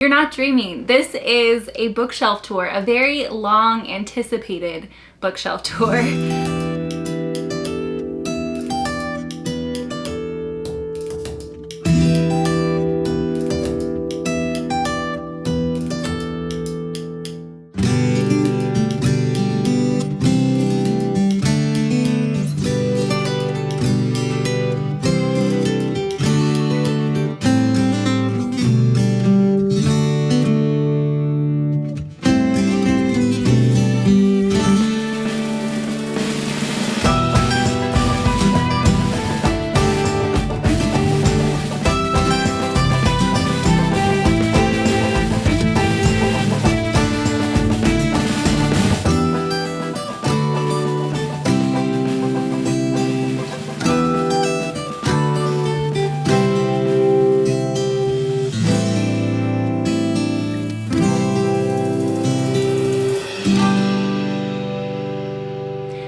You're not dreaming. This is a bookshelf tour, a very long anticipated bookshelf tour.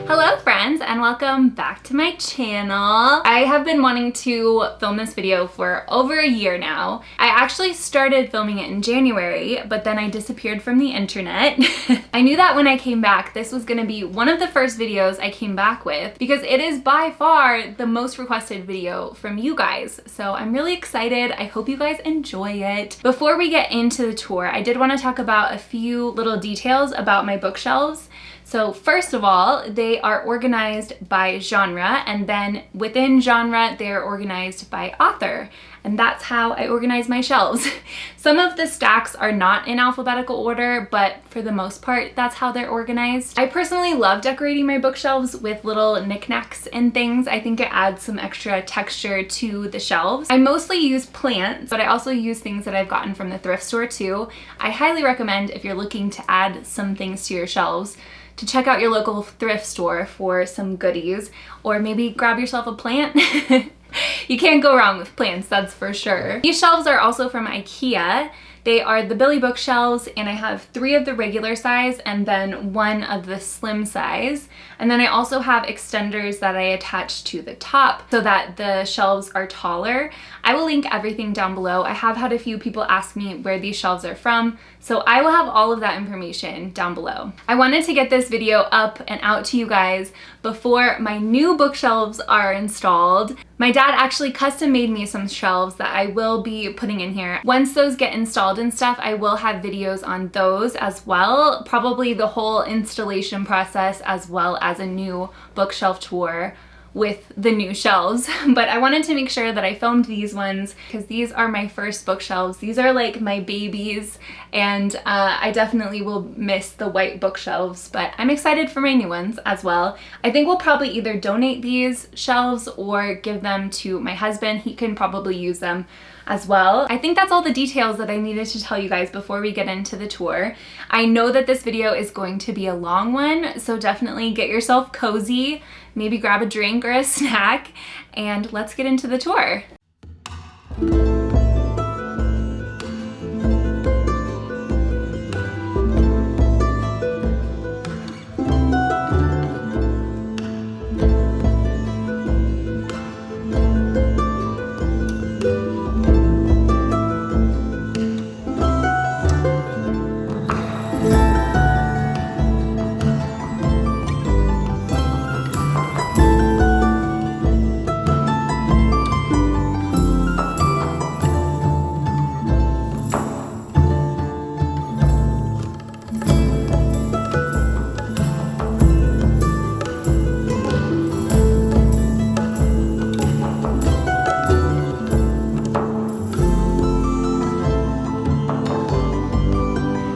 Hello friends, and welcome back to my channel. I have been wanting to film this video for over a year now. I actually started filming it in January, but then I disappeared from the internet. I knew that when I came back, this was gonna be one of the first videos I came back with because it is by far the most requested video from you guys. So I'm really excited. I hope you guys enjoy it. Before we get into the tour, I did want to talk about a few little details about my bookshelves. So first of all, they are organized by genre, and then within genre, they're organized by author. And that's how I organize my shelves. Some of the stacks are not in alphabetical order, but for the most part, that's how they're organized. I personally love decorating my bookshelves with little knickknacks and things. I think it adds some extra texture to the shelves. I mostly use plants, but I also use things that I've gotten from the thrift store too. I highly recommend, if you're looking to add some things to your shelves, to check out your local thrift store for some goodies, or maybe grab yourself a plant. You can't go wrong with plants, that's for sure. These shelves are also from IKEA. They are the Billy bookshelves, and I have 3 of the regular size and then 1 of the slim size. And then I also have extenders that I attach to the top so that the shelves are taller. I will link everything down below. I have had a few people ask me where these shelves are from, so I will have all of that information down below. I wanted to get this video up and out to you guys before my new bookshelves are installed. My dad actually custom made me some shelves that I will be putting in here. Once those get installed and stuff, I will have videos on those as well. Probably the whole installation process as well as a new bookshelf tour with the new shelves. But I wanted to make sure that I filmed these ones because these are my first bookshelves. These are like my babies, and I definitely will miss the white bookshelves, but I'm excited for my new ones as well. I think we'll probably either donate these shelves or give them to my husband. He can probably use them as well. I think that's all the details that I needed to tell you guys before we get into the tour. I know that this video is going to be a long one, so definitely get yourself cozy, maybe grab a drink or a snack, and let's get into the tour.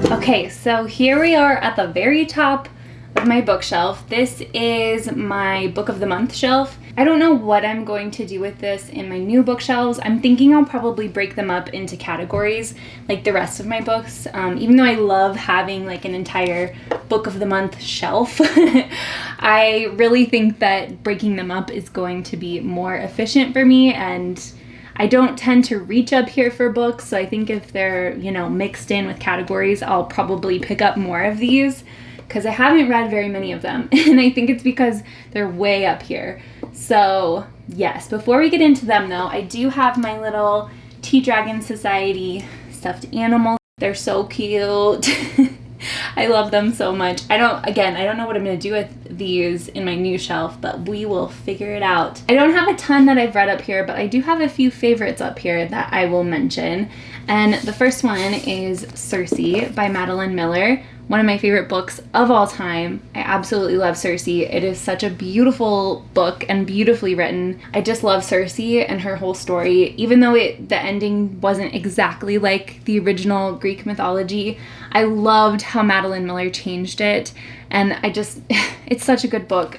Okay, so here we are at the very top of my bookshelf. This is my book of the month shelf. I don't know what I'm going to do with this in my new bookshelves. I'm thinking I'll probably break them up into categories like the rest of my books. Even though I love having like an entire book of the month shelf, I really think that breaking them up is going to be more efficient for me, and I don't tend to reach up here for books, so I think if they're, you know, mixed in with categories, I'll probably pick up more of these because I haven't read very many of them, and I think it's because they're way up here. So yes, before we get into them though, I do have my little Tea Dragon Society stuffed animal. They're so cute. I love them so much. I don't know what I'm going to do with these in my new shelf, but we will figure it out. I don't have a ton that I've read up here, but I do have a few favorites up here that I will mention. And the first one is Circe by Madeline Miller. One of my favorite books of all time. I absolutely love Circe. It is such a beautiful book and beautifully written. I just love Circe and her whole story. Even though the ending wasn't exactly like the original Greek mythology, I loved how Madeline Miller changed it. And it's such a good book.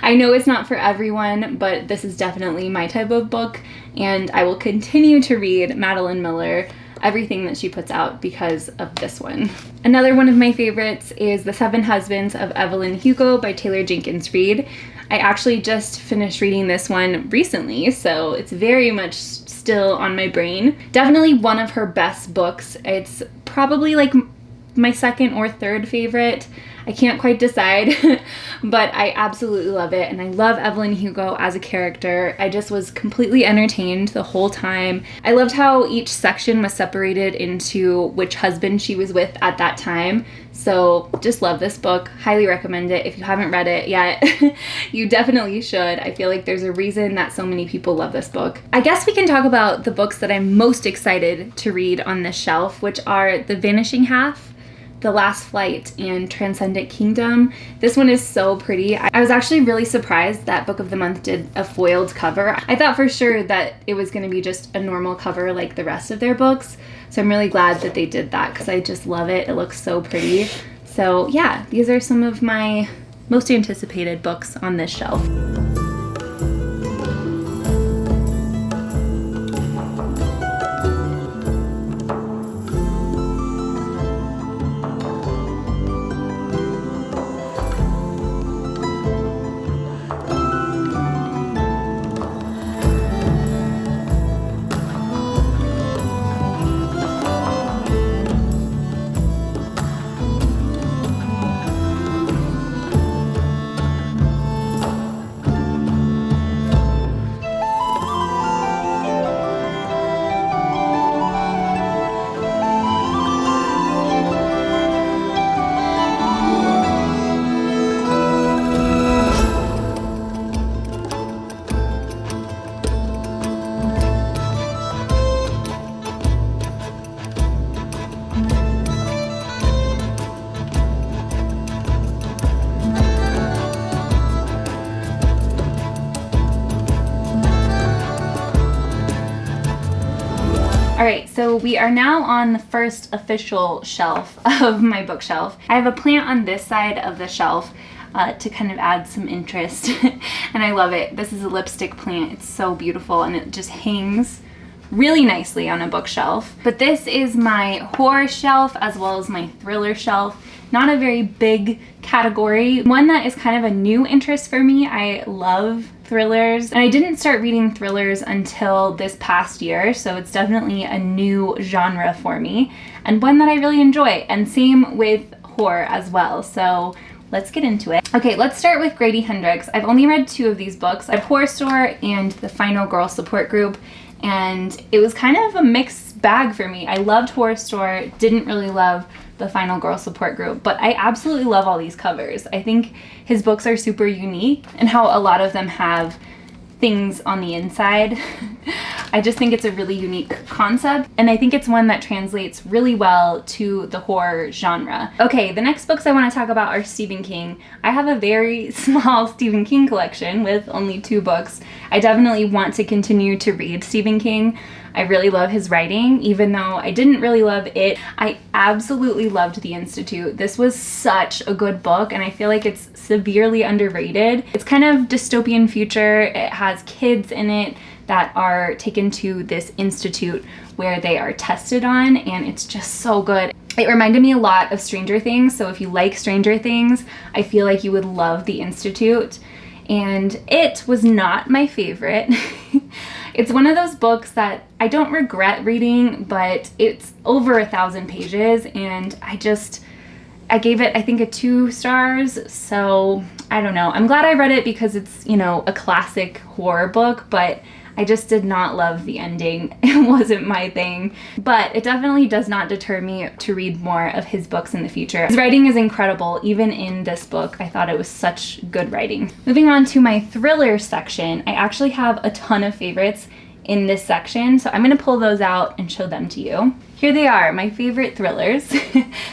I know it's not for everyone, but this is definitely my type of book. And I will continue to read Madeline Miller, everything that she puts out, because of this one. Another one of my favorites is The Seven Husbands of Evelyn Hugo by Taylor Jenkins Reid. I actually just finished reading this one recently, so it's very much still on my brain. Definitely one of her best books. It's probably like my second or third favorite. I can't quite decide, but I absolutely love it, and I love Evelyn Hugo as a character. I just was completely entertained the whole time. I loved how each section was separated into which husband she was with at that time. So just love this book. Highly recommend it. If you haven't read it yet, you definitely should. I feel like there's a reason that so many people love this book. I guess we can talk about the books that I'm most excited to read on this shelf, which are The Vanishing Half, The Last Flight, and Transcendent Kingdom. This one is so pretty. I was actually really surprised that Book of the Month did a foiled cover. I thought for sure that it was going to be just a normal cover like the rest of their books. So I'm really glad that they did that because I just love it. It looks so pretty. So yeah, these are some of my most anticipated books on this shelf. Alright, so we are now on the first official shelf of my bookshelf. I have a plant on this side of the shelf to kind of add some interest, and I love it. This is a lipstick plant. It's so beautiful, and it just hangs really nicely on a bookshelf. But this is my horror shelf as well as my thriller shelf. Not a very big category. One that is kind of a new interest for me. I love thrillers, and I didn't start reading thrillers until this past year, so it's definitely a new genre for me, and one that I really enjoy, and same with horror as well. So let's get into it. Okay, let's start with Grady Hendrix. I've only read 2 of these books. I have Horror Store and The Final Girl Support Group, and it was kind of a mixed bag for me. I loved Horror Store, didn't really love The Final Girl Support Group, but I absolutely love all these covers. I think his books are super unique, and how a lot of them have things on the inside. I just think it's a really unique concept, and I think it's one that translates really well to the horror genre. Okay, the next books I want to talk about are Stephen King. I have a very small Stephen King collection with only 2 books. I definitely want to continue to read Stephen King. I really love his writing, even though I didn't really love it. I absolutely loved The Institute. This was such a good book, and I feel like it's severely underrated. It's kind of dystopian future. It has kids in it that are taken to this institute where they are tested on, and it's just so good. It reminded me a lot of Stranger Things, so if you like Stranger Things, I feel like you would love The Institute. And it was not my favorite. It's one of those books that I don't regret reading, but it's over 1,000 pages, and I gave it, I think, a 2 stars, so I don't know. I'm glad I read it because it's, you know, a classic horror book, but I just did not love the ending. It wasn't my thing, but it definitely does not deter me to read more of his books in the future. His writing is incredible. Even in this book, I thought it was such good writing. Moving on to my thriller section, I actually have a ton of favorites in this section, so I'm gonna pull those out and show them to you. Here they are, my favorite thrillers.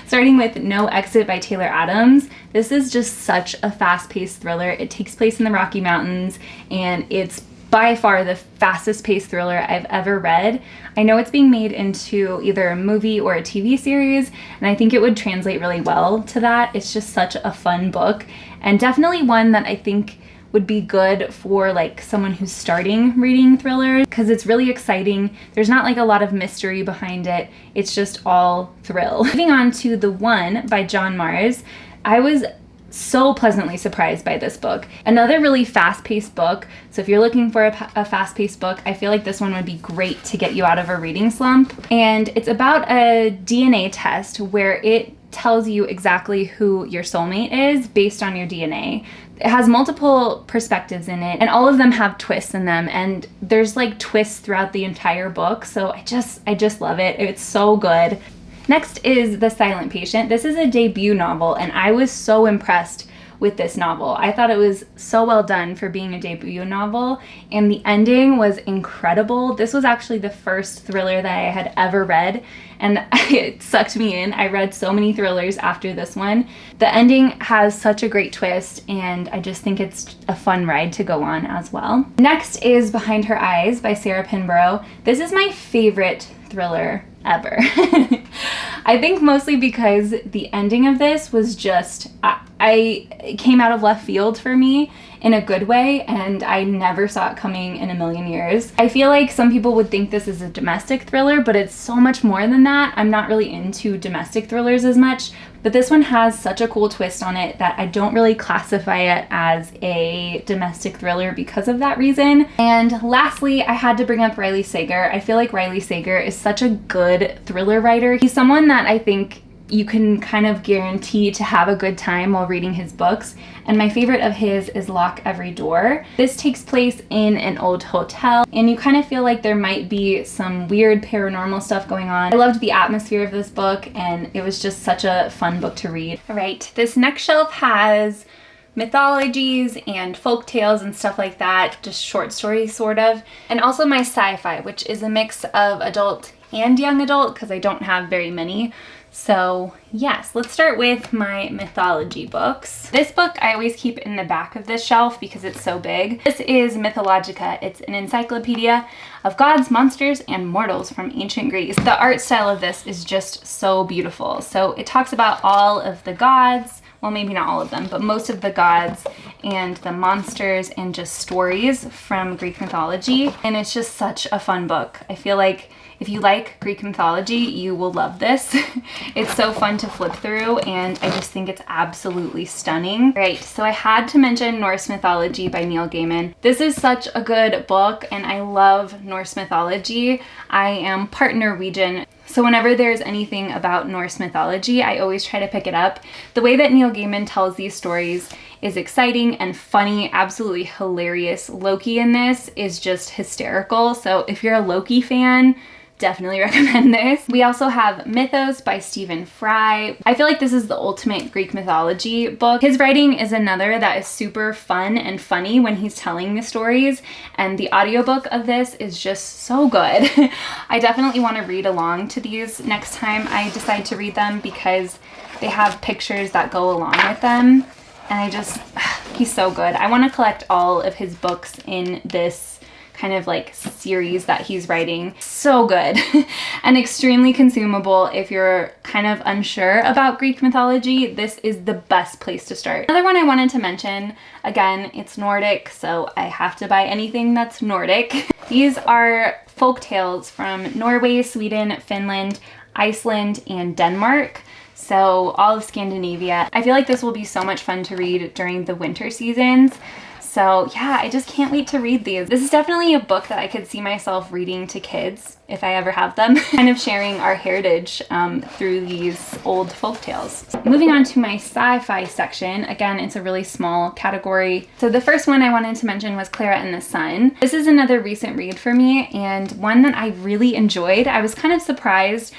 Starting with No Exit by Taylor Adams. This is just such a fast-paced thriller. It takes place in the Rocky Mountains, and it's by far the fastest paced thriller I've ever read. I know it's being made into either a movie or a TV series, and I think it would translate really well to that. It's just such a fun book, and definitely one that I think would be good for like someone who's starting reading thrillers, because it's really exciting. There's not like a lot of mystery behind it. It's just all thrill. Moving on to The One by John Mars. I was so pleasantly surprised by this book. Another really fast-paced book. So if you're looking for a fast-paced book, I feel like this one would be great to get you out of a reading slump. And it's about a DNA test where it tells you exactly who your soulmate is based on your DNA. It has multiple perspectives in it, and all of them have twists in them, and there's like twists throughout the entire book, so I just love it. It's so good. Next is The Silent Patient. This is a debut novel, and I was so impressed with this novel. I thought it was so well done for being a debut novel, and the ending was incredible. This was actually the first thriller that I had ever read, and it sucked me in. I read so many thrillers after this one. The ending has such a great twist, and I just think it's a fun ride to go on as well. Next is Behind Her Eyes by Sarah Pinborough. This is my favorite thriller ever. I think mostly because the ending of this was just, it came out of left field for me in a good way, and I never saw it coming in a million years. I feel like some people would think this is a domestic thriller, but it's so much more than that. I'm not really into domestic thrillers as much, but this one has such a cool twist on it that I don't really classify it as a domestic thriller because of that reason. And lastly, I had to bring up Riley Sager. I feel like Riley Sager is such a good thriller writer. He's someone that I think you can kind of guarantee to have a good time while reading his books. And my favorite of his is Lock Every Door. This takes place in an old hotel, and you kind of feel like there might be some weird paranormal stuff going on. I loved the atmosphere of this book, and it was just such a fun book to read. All right, this next shelf has mythologies and folk tales and stuff like that, just short stories sort of, and also my sci-fi, which is a mix of adult and young adult because I don't have very many. So yes, let's start with my mythology books. This book I always keep in the back of this shelf because it's so big. This is Mythologica. It's an encyclopedia of gods, monsters, and mortals from ancient Greece. The art style of this is just so beautiful. So it talks about all of the gods, well, maybe not all of them, but most of the gods and the monsters and just stories from Greek mythology. And it's just such a fun book. I feel like if you like Greek mythology, you will love this. It's so fun to flip through, and I just think it's absolutely stunning. Right, so I had to mention Norse Mythology by Neil Gaiman. This is such a good book, and I love Norse mythology. I am part Norwegian, so whenever there's anything about Norse mythology, I always try to pick it up. The way that Neil Gaiman tells these stories is exciting and funny, absolutely hilarious. Loki in this is just hysterical, so if you're a Loki fan, definitely recommend this. We also have Mythos by Stephen Fry. I feel like this is the ultimate Greek mythology book. His writing is another that is super fun and funny when he's telling the stories, and the audiobook of this is just so good. I definitely want to read along to these next time I decide to read them because they have pictures that go along with them, and he's so good. I want to collect all of his books in this kind of like series that he's writing. So good and extremely consumable if you're kind of unsure about Greek mythology. This is the best place to start. Another one I wanted to mention, again, it's Nordic, so I have to buy anything that's Nordic. These are folk tales from Norway, Sweden, Finland, Iceland, and Denmark. So all of Scandinavia. I feel like this will be so much fun to read during the winter seasons. So yeah, I just can't wait to read these. This is definitely a book that I could see myself reading to kids if I ever have them, kind of sharing our heritage through these old folk tales. Moving on to my sci-fi section, again, it's a really small category. So the first one I wanted to mention was Clara and the Sun. This is another recent read for me and one that I really enjoyed. I was kind of surprised.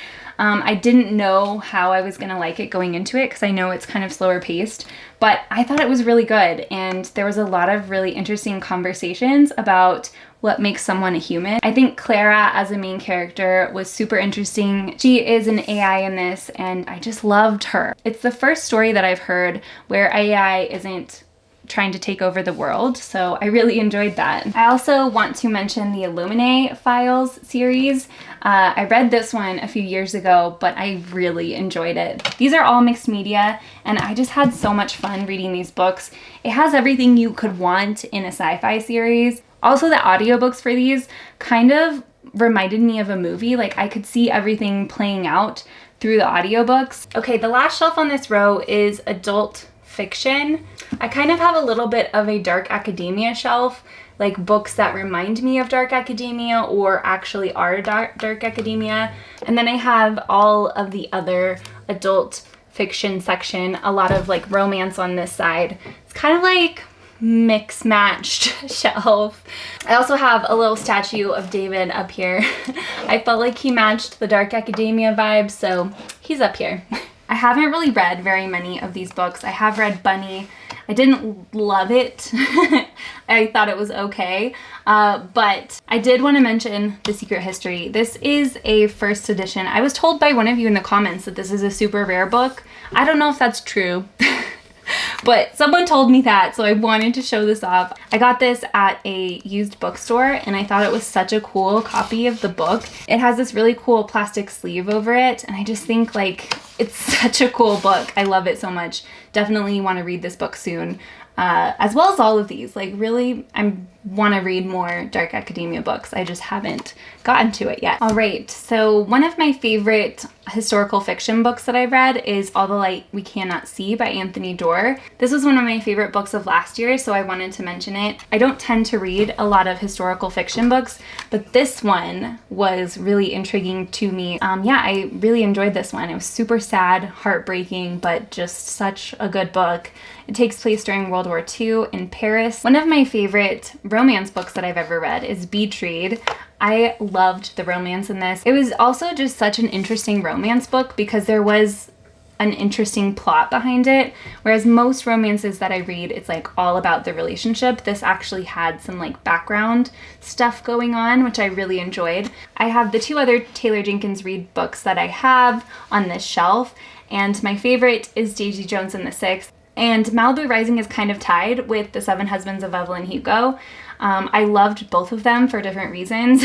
I didn't know how I was gonna like it going into it because I know it's kind of slower paced, but I thought it was really good and there was a lot of really interesting conversations about what makes someone a human. I think Clara as a main character was super interesting. She is an AI in this and I just loved her. It's the first story that I've heard where AI isn't trying to take over the world, so I really enjoyed that. I also want to mention the Illuminae Files series. I read this one a few years ago, but I really enjoyed it. These are all mixed media, and I just had so much fun reading these books. It has everything you could want in a sci-fi series. Also, the audiobooks for these kind of reminded me of a movie. Like, I could see everything playing out through the audiobooks. Okay, the last shelf on this row is adult fiction. I kind of have a little bit of a dark academia shelf, like books that remind me of dark academia or actually are dark academia. And then I have all of the other adult fiction section, a lot of like romance on this side. It's kind of like mix-matched shelf. I also have a little statue of David up here. I felt like he matched the dark academia vibe, so he's up here. I haven't really read very many of these books. I have read Bunny. I didn't love it. I thought it was okay, but I did want to mention The Secret History. This is a first edition. I was told by one of you in the comments that this is a super rare book. I don't know if that's true. But someone told me that, so I wanted to show this off. I got this at a used bookstore and I thought it was such a cool copy of the book. It has this really cool plastic sleeve over it and I just think like it's such a cool book. I love it so much. Definitely want to read this book soon. As well as all of these. Like really, I want to read more dark academia books. I just haven't gotten to it yet. All right, so one of my favorite historical fiction books that I read is All the Light We Cannot See by Anthony Doerr. This was one of my favorite books of last year, so I wanted to mention it. I don't tend to read a lot of historical fiction books, but this one was really intriguing to me. Yeah, I really enjoyed this one. It was super sad, heartbreaking, but just such a good book. It takes place during World War II in Paris. One of my favorite romance books that I've ever read is Betrayed. I loved the romance in this. It was also just such an interesting romance book because there was an interesting plot behind it. Whereas most romances that I read, it's like all about the relationship. This actually had some like background stuff going on, which I really enjoyed. I have the two other Taylor Jenkins Reid books that I have on this shelf, and my favorite is Daisy Jones and the Six. And Malibu Rising is kind of tied with The Seven Husbands of Evelyn Hugo. I loved both of them for different reasons,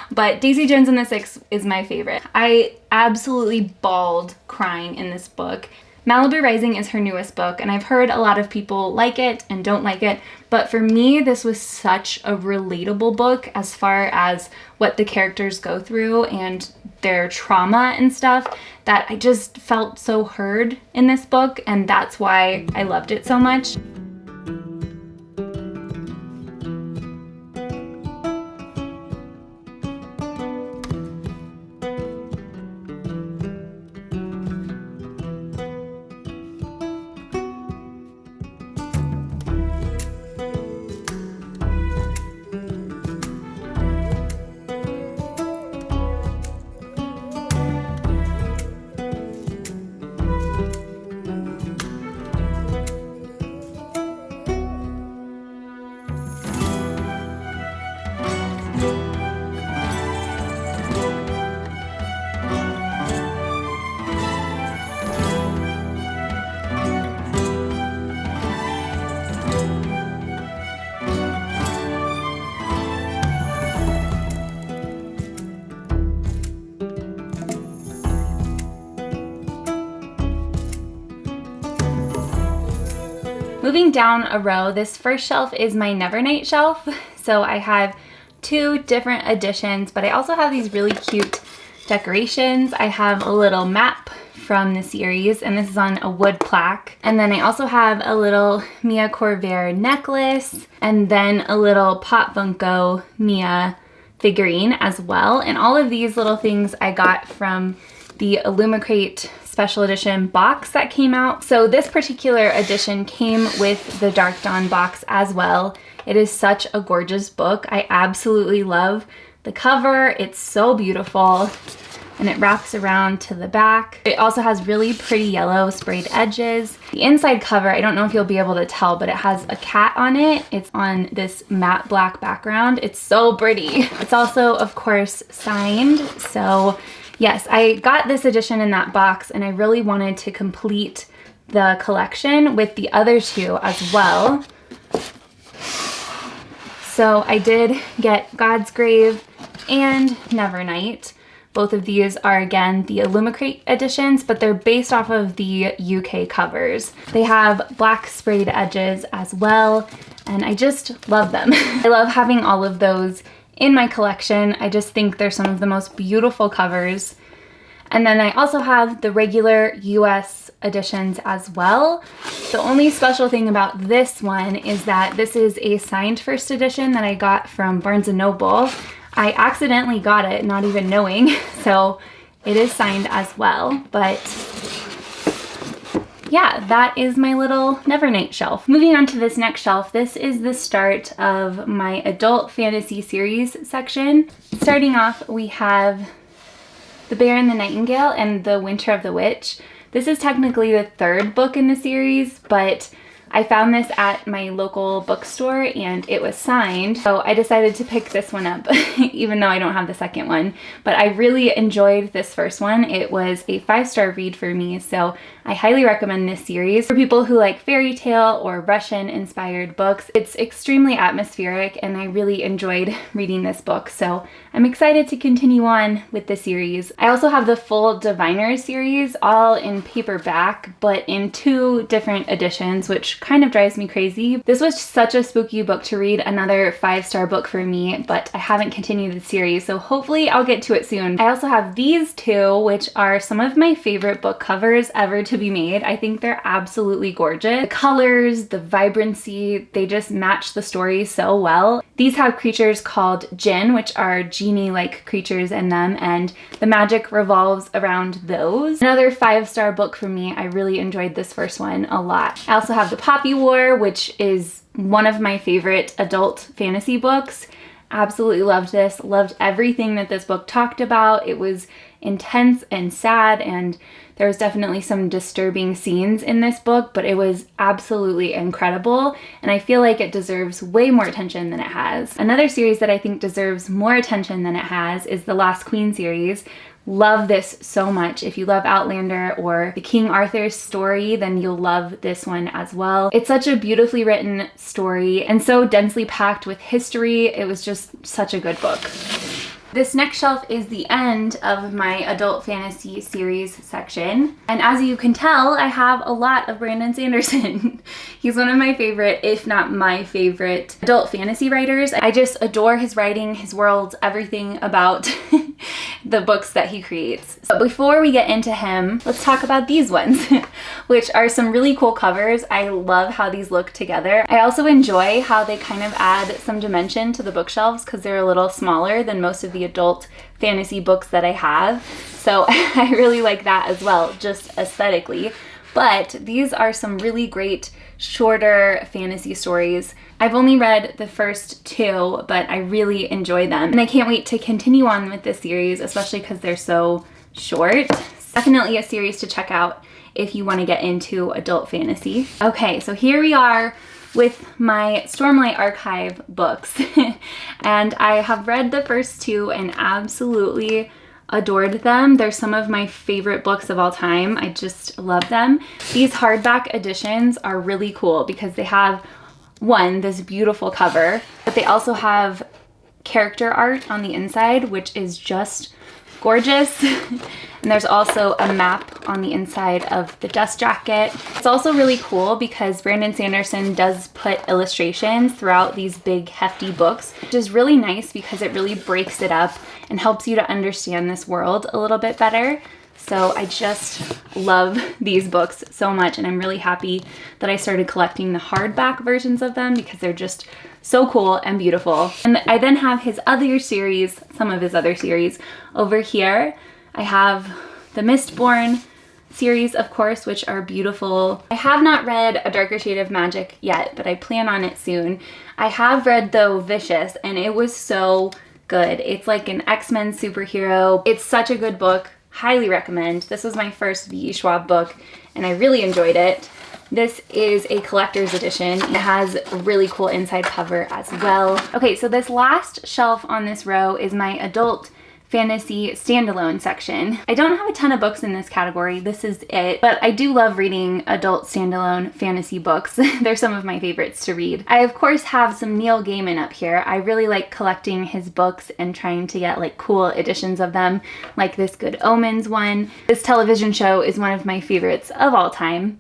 but Daisy Jones and the Six is my favorite. I absolutely bawled crying in this book. Malibu Rising is her newest book, and I've heard a lot of people like it and don't like it, but for me, this was such a relatable book as far as what the characters go through and their trauma and stuff, that I just felt so heard in this book, and that's why I loved it so much. Moving down a row, this first shelf is my Nevernight shelf. So I have two different editions, but I also have these really cute decorations. I have a little map from the series, and this is on a wood plaque. And then I also have a little Mia Corvair necklace, and then a little Pop Funko Mia figurine as well. And all of these little things I got from the Illumicrate special edition box that came out. So this particular edition came with the Dark Dawn box as well. It is such a gorgeous book. I absolutely love the cover. It's so beautiful, and it wraps around to the back. It also has really pretty yellow sprayed edges. The inside cover, I don't know if you'll be able to tell, but it has a cat on it. It's on this matte black background. It's so pretty. It's also, of course, signed. So yes, I got this edition in that box, and I really wanted to complete the collection with the other two as well. So I did get God's Grave and Nevernight. Both of these are, again, the Illumicrate editions, but they're based off of the UK covers. They have black sprayed edges as well, and I just love them. I love having all of those in my collection. I just think they're some of the most beautiful covers. And then I also have the regular US editions as well. The only special thing about this one is that this is a signed first edition that I got from Barnes & Noble. I accidentally got it, not even knowing, so it is signed as well. But yeah, that is my little Nevernight shelf. Moving on to this next shelf, this is the start of my adult fantasy series section. Starting off, we have The Bear and the Nightingale and The Winter of the Witch. This is technically the third book in the series, but I found this at my local bookstore and it was signed, so I decided to pick this one up, even though I don't have the second one. But I really enjoyed this first one. It was a 5-star read for me, so I highly recommend this series. For people who like fairy tale or Russian-inspired books, it's extremely atmospheric, and I really enjoyed reading this book, so I'm excited to continue on with the series. I also have the full Diviners series, all in paperback, but in 2 different editions, which kind of drives me crazy. This was such a spooky book to read, another 5-star book for me, but I haven't continued the series, so hopefully I'll get to it soon. I also have these 2, which are some of my favorite book covers ever to be made. I think they're absolutely gorgeous. The colors, the vibrancy, they just match the story so well. These have creatures called Jinn, which are genie-like creatures in them, and the magic revolves around those. Another 5-star book for me. I really enjoyed this first one a lot. I also have the Poppy War, which is one of my favorite adult fantasy books. Absolutely loved this. Loved everything that this book talked about. It was intense and sad, and there was definitely some disturbing scenes in this book, but it was absolutely incredible, and I feel like it deserves way more attention than it has. Another series that I think deserves more attention than it has is the Lost Queen series. Love this so much. If you love Outlander or the King Arthur story, then you'll love this one as well. It's such a beautifully written story and so densely packed with history. It was just such a good book. This next shelf is the end of my adult fantasy series section. And as you can tell, I have a lot of Brandon Sanderson. He's one of my favorite, if not my favorite, adult fantasy writers. I just adore his writing, his world, everything about the books that he creates. So before we get into him, let's talk about these ones, which are some really cool covers. I love how these look together. I also enjoy how they kind of add some dimension to the bookshelves because they're a little smaller than most of the adult fantasy books that I have. So I really like that as well, just aesthetically. But these are some really great shorter fantasy stories. I've only read the first 2, but I really enjoy them. And I can't wait to continue on with this series, especially because they're so short. Definitely a series to check out if you want to get into adult fantasy. Okay, so here we are with my Stormlight Archive books. And I have read the first 2 and absolutely adored them. They're some of my favorite books of all time. I just love them. These hardback editions are really cool because they have, one, this beautiful cover, but they also have character art on the inside, which is just gorgeous. And there's also a map on the inside of the dust jacket. It's also really cool because Brandon Sanderson does put illustrations throughout these big hefty books, which is really nice because it really breaks it up and helps you to understand this world a little bit better. So I just love these books so much, and I'm really happy that I started collecting the hardback versions of them because they're just so cool and beautiful. And I then have his other series, some of his other series over here. I have the Mistborn series, of course, which are beautiful. I have not read A Darker Shade of Magic yet, but I plan on it soon. I have read, though, Vicious, and it was so good. It's like an X-Men superhero. It's such a good book. Highly recommend. This was my first V.E. Schwab book, and I really enjoyed it. This is a collector's edition. It has a really cool inside cover as well. Okay, so this last shelf on this row is my adult fantasy standalone section. I don't have a ton of books in this category. This is it, but I do love reading adult standalone fantasy books. They're some of my favorites to read. I of course have some Neil Gaiman up here. I really like collecting his books and trying to get like cool editions of them, like this Good Omens one. This television show is one of my favorites of all time.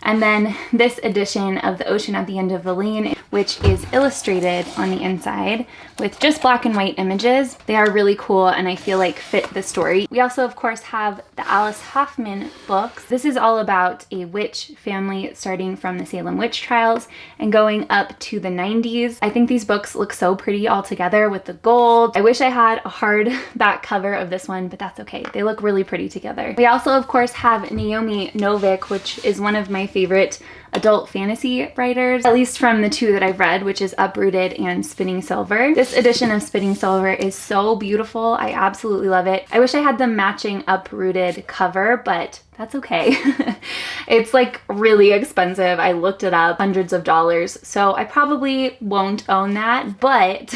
And then this edition of The Ocean at the End of the Lane, which is illustrated on the inside with just black and white images. They are really cool and I feel like fit the story. We also, of course, have the Alice Hoffman books. This is all about a witch family starting from the Salem witch trials and going up to the 90s. I think these books look so pretty all together with the gold. I wish I had a hardback cover of this one, but that's okay. They look really pretty together. We also, of course, have Naomi Novik, which is one of my favorite adult fantasy writers, at least from the two that I've read, which is Uprooted and Spinning Silver. This edition of Spinning Silver is so beautiful. I absolutely love it. I wish I had the matching Uprooted cover, but that's okay. It's like really expensive. I looked it up, hundreds of dollars. So I probably won't own that, but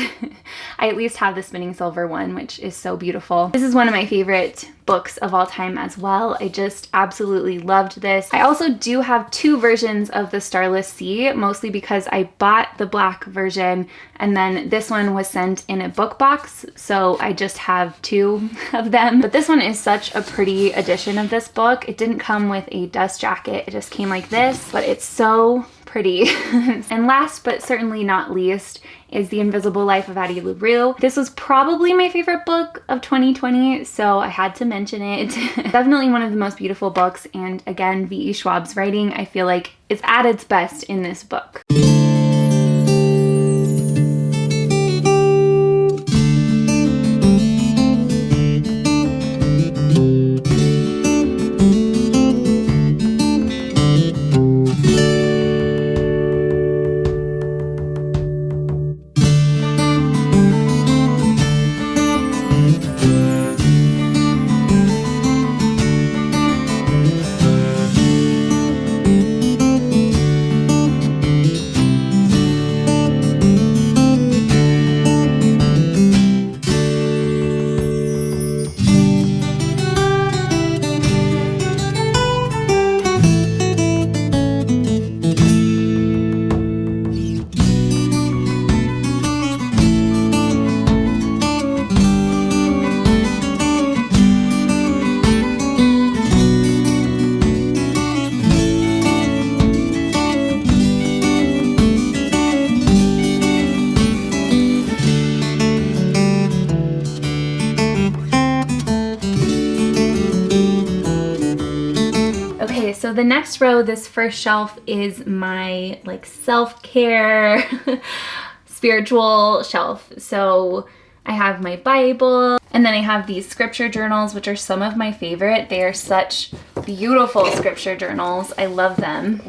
I at least have the Spinning Silver one, which is so beautiful. This is one of my favorite books of all time as well. I just absolutely loved this. I also do have two versions of The Starless Sea, mostly because I bought the black version and then this one was sent in a book box, so I just have two of them. But this one is such a pretty edition of this book. It didn't come with a dust jacket, it just came like this, but it's so pretty. And last but certainly not least is The Invisible Life of Addie LaRue. This was probably my favorite book of 2020, so I had to mention it. Definitely one of the most beautiful books, and again, V.E. Schwab's writing, I feel like, is at its best in this book. So the next row, this first shelf, is my like self-care spiritual shelf. So I have my Bible, and then I have these scripture journals, which are some of my favorite. They are such beautiful scripture journals. I love them.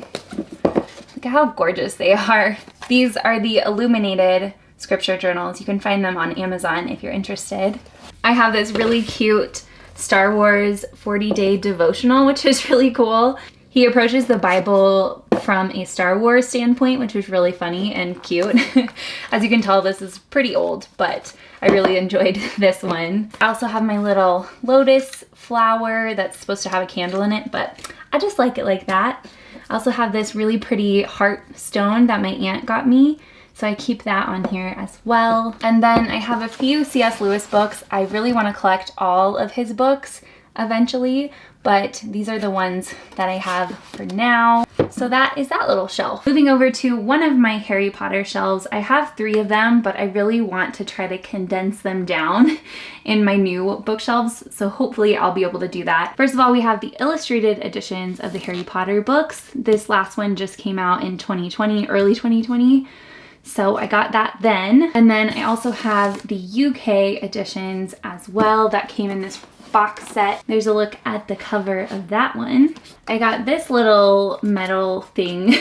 Look at how gorgeous they are. These are the illuminated scripture journals. You can find them on Amazon if you're interested. I have this really cute Star Wars 40-day devotional, which is really cool. He approaches the Bible from a Star Wars standpoint, which was really funny and cute. As you can tell, this is pretty old, but I really enjoyed this one. I also have my little lotus flower that's supposed to have a candle in it, but I just like it like that. I also have this really pretty heart stone that my aunt got me, so I keep that on here as well. And then I have a few C.S. Lewis books. I really want to collect all of his books. eventually, but these are the ones that I have for now. So that is that little shelf. Moving over to one of my Harry Potter shelves. I have 3 of them, but I really want to try to condense them down in my new bookshelves, so hopefully I'll be able to do that. First of all, we have the illustrated editions of the Harry Potter books. This last one just came out in 2020, early 2020. So I got that then. And then I also have the UK editions as well that came in this box set. There's a look at the cover of that one. I got this little metal thing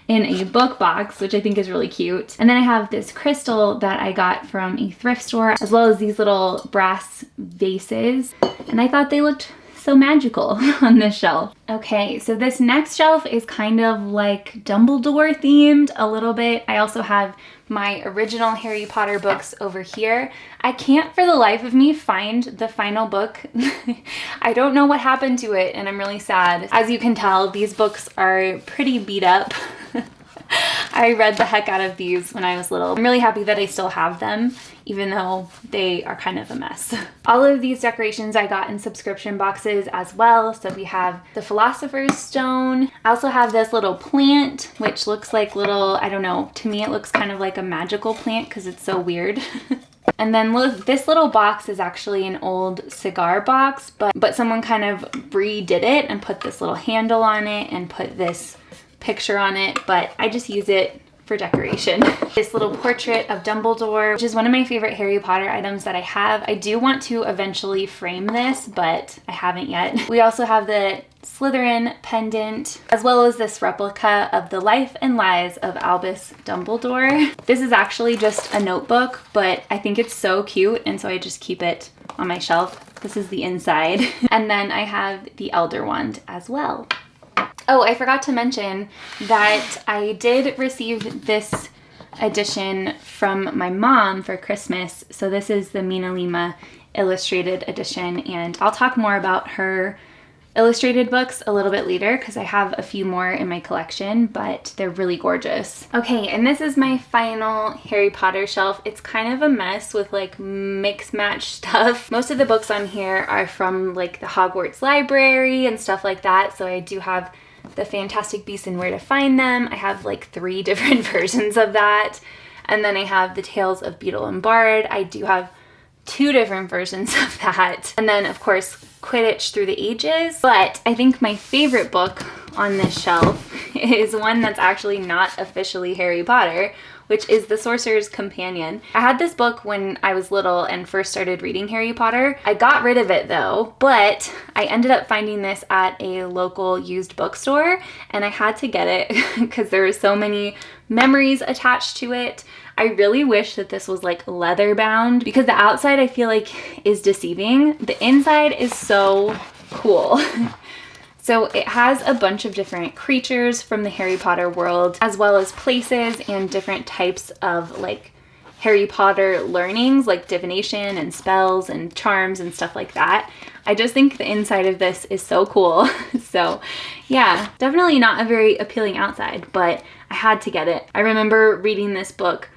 in a book box, which I think is really cute. And then I have this crystal that I got from a thrift store, as well as these little brass vases. And I thought they looked so magical on this shelf. Okay, so this next shelf is kind of like Dumbledore themed a little bit. I also have my original Harry Potter books over here. I can't for the life of me find the final book. I don't know what happened to it, and I'm really sad. As you can tell, these books are pretty beat up. I read the heck out of these when I was little. I'm really happy that I still have them, even though they are kind of a mess. All of these decorations I got in subscription boxes as well. So we have the Philosopher's Stone. I also have this little plant, which looks like little, I don't know, to me it looks kind of like a magical plant because it's so weird. And then look, this little box is actually an old cigar box, but someone kind of redid it and put this little handle on it and put this picture on it, but I just use it for decoration. This little portrait of Dumbledore, which is one of my favorite Harry Potter items that I have. I do want to eventually frame this, but I haven't yet. We also have the Slytherin pendant, as well as this replica of the life and lies of Albus Dumbledore. This is actually just a notebook, but I think it's so cute, and so I just keep it on my shelf. This is the inside. And then I have the Elder Wand as well. Oh, I forgot to mention that I did receive this edition from my mom for Christmas. So this is the Mina Lima illustrated edition, and I'll talk more about her illustrated books a little bit later because I have a few more in my collection, but they're really gorgeous. Okay, and this is my final Harry Potter shelf. It's kind of a mess with like mix match stuff. Most of the books on here are from like the Hogwarts library and stuff like that, so I do have the Fantastic Beasts and Where to Find Them. I have like 3 different versions of that. And then I have the Tales of Beetle and Bard. I do have 2 different versions of that. And then of course, Quidditch Through the Ages. But I think my favorite book on this shelf is one that's actually not officially Harry Potter, which is The Sorcerer's Companion. I had this book when I was little and first started reading Harry Potter. I got rid of it though, but I ended up finding this at a local used bookstore, and I had to get it because there were so many memories attached to it. I really wish that this was like leather bound because the outside I feel like is deceiving. The inside is so cool. So it has a bunch of different creatures from the Harry Potter world, as well as places and different types of like Harry Potter learnings, like divination and spells and charms and stuff like that. I just think the inside of this is so cool. So yeah, definitely not a very appealing outside, but I had to get it. I remember reading this book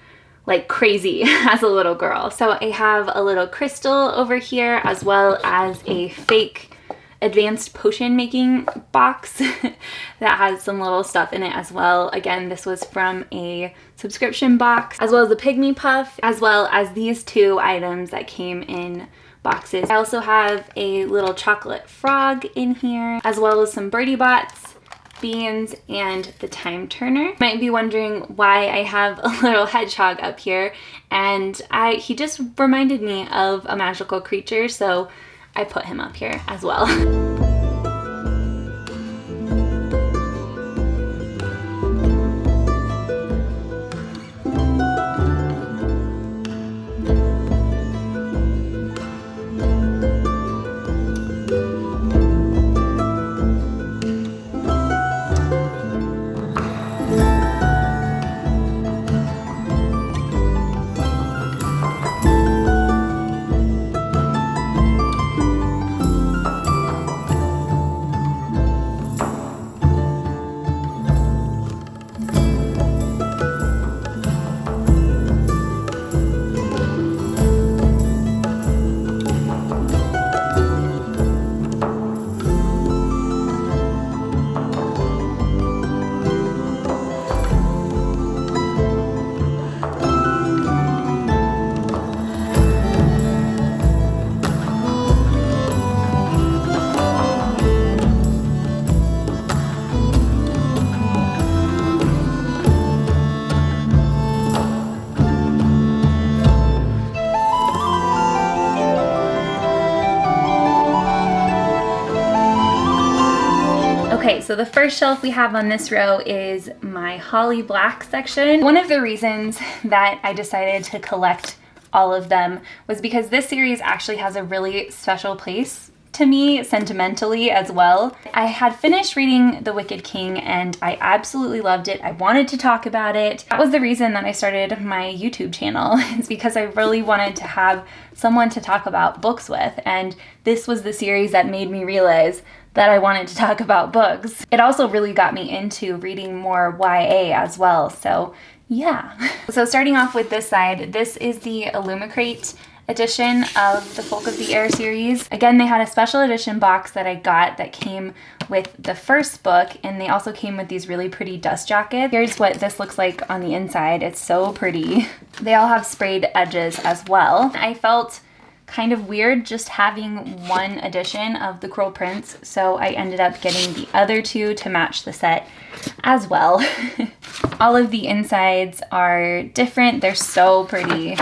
like crazy as a little girl. So I have a little crystal over here, as well as a fake advanced potion making box that has some little stuff in it as well. Again, this was from a subscription box, as well as a pygmy puff, as well as these 2 items that came in boxes. I also have a little chocolate frog in here, as well as some birdie bots, beans, and the time turner. You might be wondering why I have a little hedgehog up here, and he just reminded me of a magical creature, so I put him up here as well. Okay, so the first shelf we have on this row is my Holly Black section. One of the reasons that I decided to collect all of them was because this series actually has a really special place to me sentimentally as well. I had finished reading The Wicked King and I absolutely loved it. I wanted to talk about it. That was the reason that I started my YouTube channel. It's because I really wanted to have someone to talk about books with, and this was the series that made me realize that I wanted to talk about books. It also really got me into reading more YA as well, so yeah. So starting off with this side, this is the Illumicrate edition of the Folk of the Air series. Again, they had a special edition box that I got that came with the first book, and they also came with these really pretty dust jackets. Here's what this looks like on the inside. It's so pretty. They all have sprayed edges as well. I felt kind of weird just having one edition of the Cruel Prince, so I ended up getting the other two to match the set as well. All of the insides are different. They're so pretty.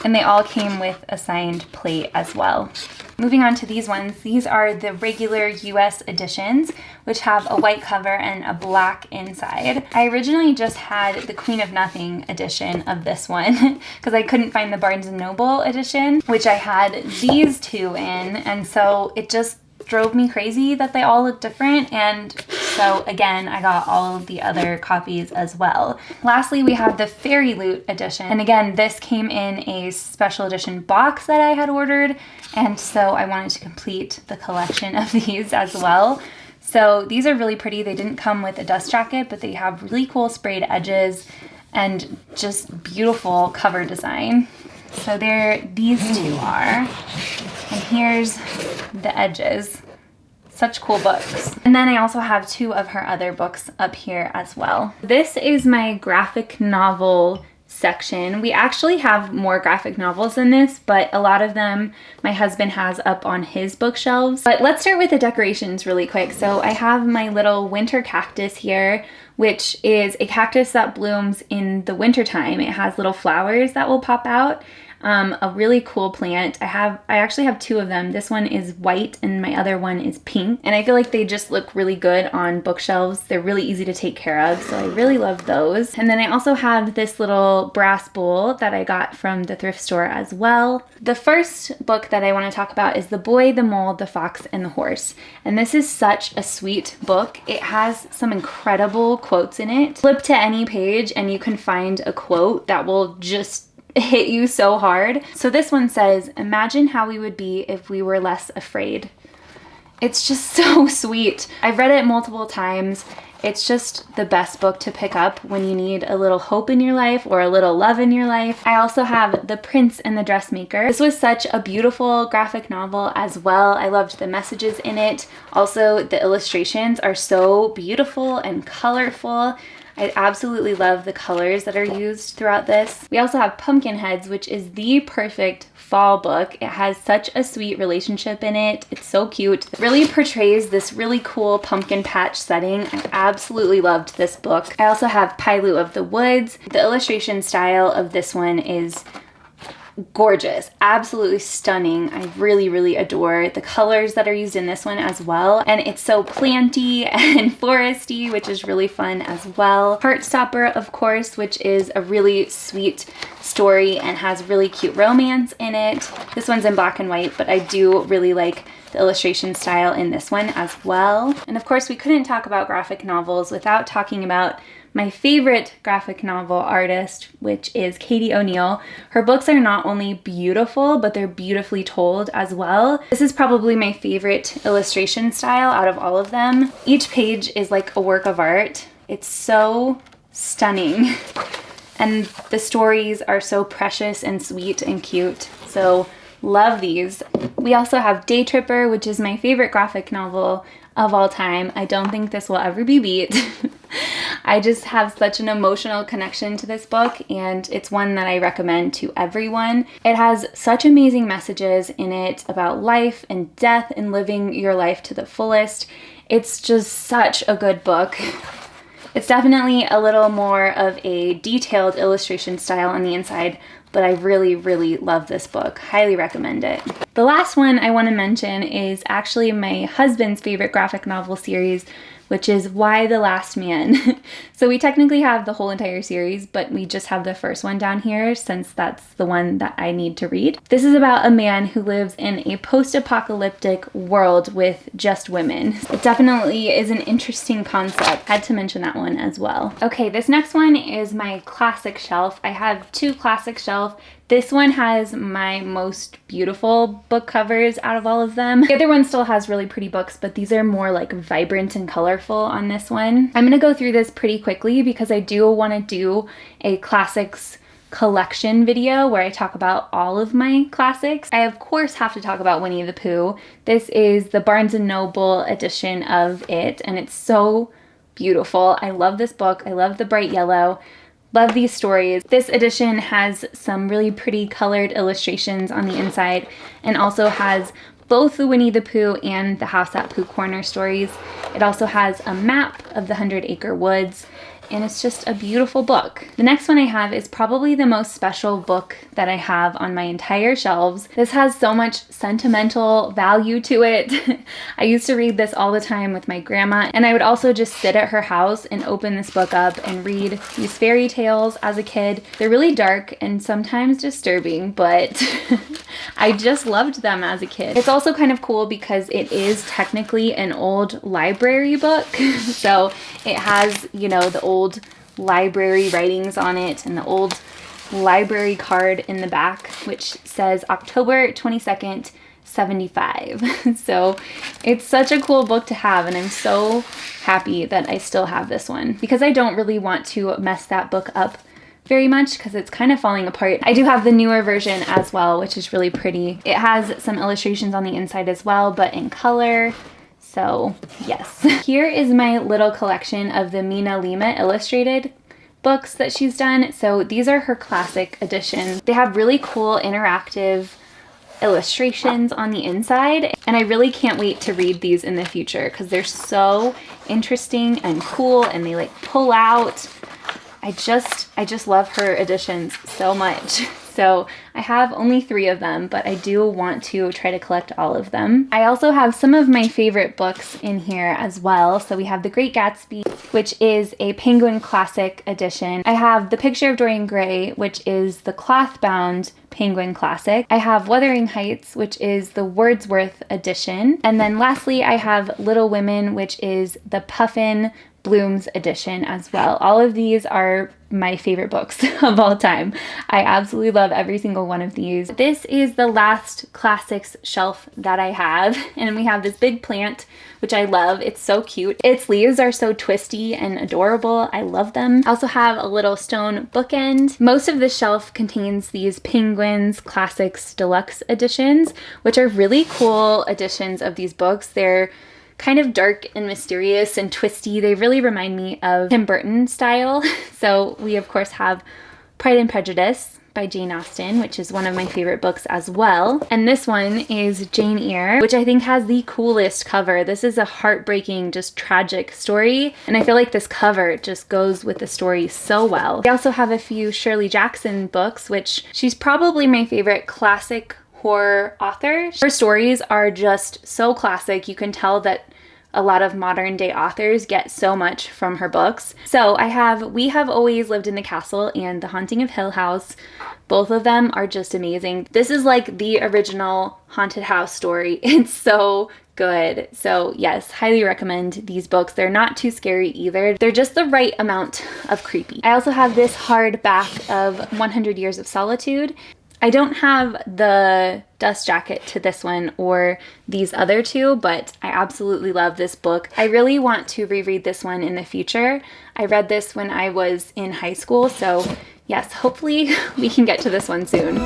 And they all came with a signed plate as well. Moving on to these ones, these are the regular US editions, which have a white cover and a black inside. I originally just had the Queen of Nothing edition of this one because I couldn't find the Barnes & Noble edition, which I had these two in, and so it just drove me crazy that they all look different, and so again I got all of the other copies as well. Lastly, we have the Fairy Loot edition, and again this came in a special edition box that I had ordered, and so I wanted to complete the collection of these as well. So these are really pretty. They didn't come with a dust jacket, but they have really cool sprayed edges and just beautiful cover design. So there these two are. And here's the edges. Such cool books. And then I also have two of her other books up here as well. This is my graphic novel section. We actually have more graphic novels than this, but a lot of them my husband has up on his bookshelves. But let's start with the decorations really quick. So I have my little winter cactus here, which is a cactus that blooms in the wintertime. It has little flowers that will pop out. A really cool plant. I actually have two of them. This one is white and my other one is pink. And I feel like they just look really good on bookshelves. They're really easy to take care of, so I really love those. And then I also have this little brass bowl that I got from the thrift store as well. The first book that I want to talk about is The Boy, the Mole, the Fox, and the Horse. And this is such a sweet book. It has some incredible quotes in it. Flip to any page and you can find a quote that will just hit you so hard. So this one says, "Imagine how we would be if we were less afraid." It's just so sweet. I've read it multiple times. It's just the best book to pick up when you need a little hope in your life or a little love in your life. I also have The Prince and the Dressmaker. This was such a beautiful graphic novel as well. I loved the messages in it. Also, the illustrations are so beautiful and colorful. I absolutely love the colors that are used throughout this. We also have Pumpkinheads, which is the perfect fall book. It has such a sweet relationship in it. It's so cute. It really portrays this really cool pumpkin patch setting. I absolutely loved this book. I also have Pilu of the Woods. The illustration style of this one is gorgeous, absolutely stunning. I really, really adore the colors that are used in this one as well. And it's so planty and foresty, which is really fun as well. Heartstopper, of course, which is a really sweet story and has really cute romance in it. This one's in black and white, but I do really like the illustration style in this one as well. And of course, we couldn't talk about graphic novels without talking about my favorite graphic novel artist, which is Katie O'Neill. Her books are not only beautiful, but they're beautifully told as well. This is probably my favorite illustration style out of all of them. Each page is like a work of art. It's so stunning. And the stories are so precious and sweet and cute. So love these. We also have Day Tripper, which is my favorite graphic novel of all time. I don't think this will ever be beat. I just have such an emotional connection to this book, and it's one that I recommend to everyone. It has such amazing messages in it about life and death and living your life to the fullest. It's just such a good book. It's definitely a little more of a detailed illustration style on the inside, but I really, really love this book. Highly recommend it. The last one I want to mention is actually my husband's favorite graphic novel series, which is Why the Last Man. So we technically have the whole entire series, but we just have the first one down here since that's the one that I need to read. This is about a man who lives in a post-apocalyptic world with just women. It definitely is an interesting concept. Had to mention that one as well. Okay, this next one is my classic shelf. I have two classic shelves. This one has my most beautiful book covers out of all of them. The other one still has really pretty books, but these are more like vibrant and colorful on this one. I'm gonna go through this pretty quickly because I do want to do a classics collection video where I talk about all of my classics. I of course have to talk about Winnie the Pooh. This is the Barnes & Noble edition of it, and it's so beautiful. I love this book. I love the bright yellow. Love these stories. This edition has some really pretty colored illustrations on the inside and also has both the Winnie the Pooh and the House at Pooh Corner stories. It also has a map of the 100-Acre Woods, and it's just a beautiful book. The next one I have is probably the most special book that I have on my entire shelves. This has so much sentimental value to it. I used to read this all the time with my grandma, and I would also just sit at her house and open this book up and read these fairy tales as a kid. They're really dark and sometimes disturbing, but I just loved them as a kid. It's also kind of cool because it is technically an old library book. So it has, you know, the old library writings on it and the old library card in the back, which says October 22nd, 75. So it's such a cool book to have, and I'm so happy that I still have this one because I don't really want to mess that book up very much because it's kind of falling apart. I do have the newer version as well, which is really pretty. It has some illustrations on the inside as well, but in color. So yes. Here is my little collection of the Mina Lima illustrated books that she's done. So these are her classic editions. They have really cool interactive illustrations on the inside, and I really can't wait to read these in the future because they're so interesting and cool, and they like pull out. I just love her editions so much. So I have only 3 of them, but I do want to try to collect all of them. I also have some of my favorite books in here as well. So we have The Great Gatsby, which is a Penguin Classic edition. I have The Picture of Dorian Gray, which is the cloth-bound Penguin Classic. I have Wuthering Heights, which is the Wordsworth edition. And then lastly, I have Little Women, which is the Puffin Bloom's edition as well. All of these are my favorite books of all time. I absolutely love every single one of these. This is the last classics shelf that I have, and we have this big plant, which I love. It's so cute. Its leaves are so twisty and adorable. I love them. I also have a little stone bookend. Most of the shelf contains these Penguins Classics Deluxe editions, which are really cool editions of these books. They're kind of dark and mysterious and twisty. They really remind me of Tim Burton style. So we of course have Pride and Prejudice by Jane Austen, which is one of my favorite books as well. And this one is Jane Eyre, which I think has the coolest cover. This is a heartbreaking, just tragic story, and I feel like this cover just goes with the story so well. We also have a few Shirley Jackson books, which she's probably my favorite classic horror author. Her stories are just so classic. You can tell that a lot of modern day authors get so much from her books. So I have We Have Always Lived in the Castle and The Haunting of Hill House. Both of them are just amazing. This is like the original haunted house story. It's so good. So yes, highly recommend these books. They're not too scary either. They're just the right amount of creepy. I also have this hardback of 100 Years of Solitude. I don't have the dust jacket to this one or these other two, but I absolutely love this book. I really want to reread this one in the future. I read this when I was in high school, so yes, hopefully we can get to this one soon.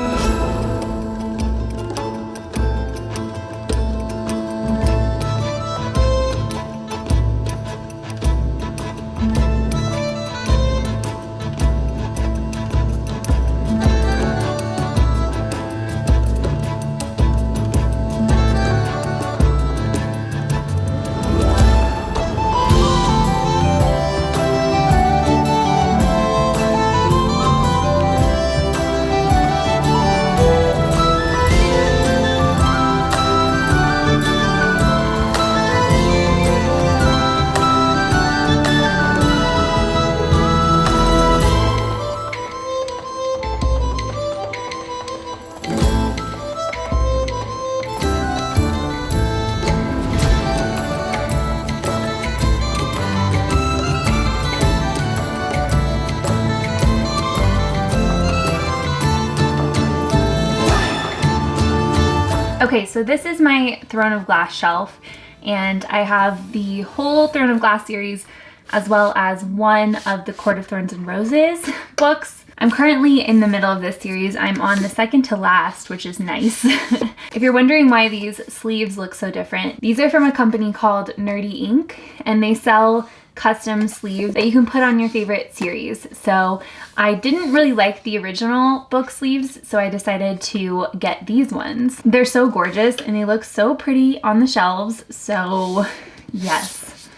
Okay, so this is my Throne of Glass shelf, and I have the whole Throne of Glass series as well as one of the Court of Thorns and Roses books. I'm currently in the middle of this series. I'm on the second to last, which is nice. If you're wondering why these sleeves look so different, these are from a company called Nerdy Ink, and they sell custom sleeves that you can put on your favorite series. So I didn't really like the original book sleeves, so I decided to get these ones. They're so gorgeous and they look so pretty on the shelves, so yes,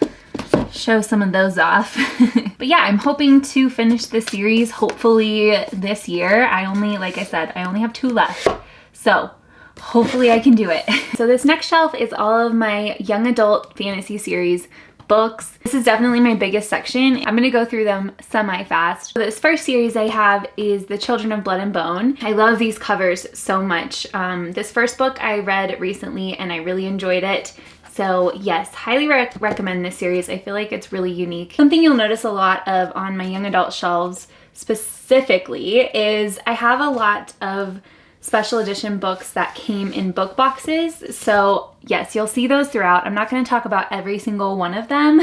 show some of those off. But yeah, I'm hoping to finish this series hopefully this year. Like I said, I only have 2 left, so hopefully I can do it. So this next shelf is all of my young adult fantasy series books. This is definitely my biggest section. I'm gonna go through them semi-fast. So this first series I have is The Children of Blood and Bone. I love these covers so much. This first book I read recently and I really enjoyed it. So yes, highly recommend this series. I feel like it's really unique. Something you'll notice a lot of on my young adult shelves specifically is I have a lot of special edition books that came in book boxes. So yes, you'll see those throughout. I'm not going to talk about every single one of them,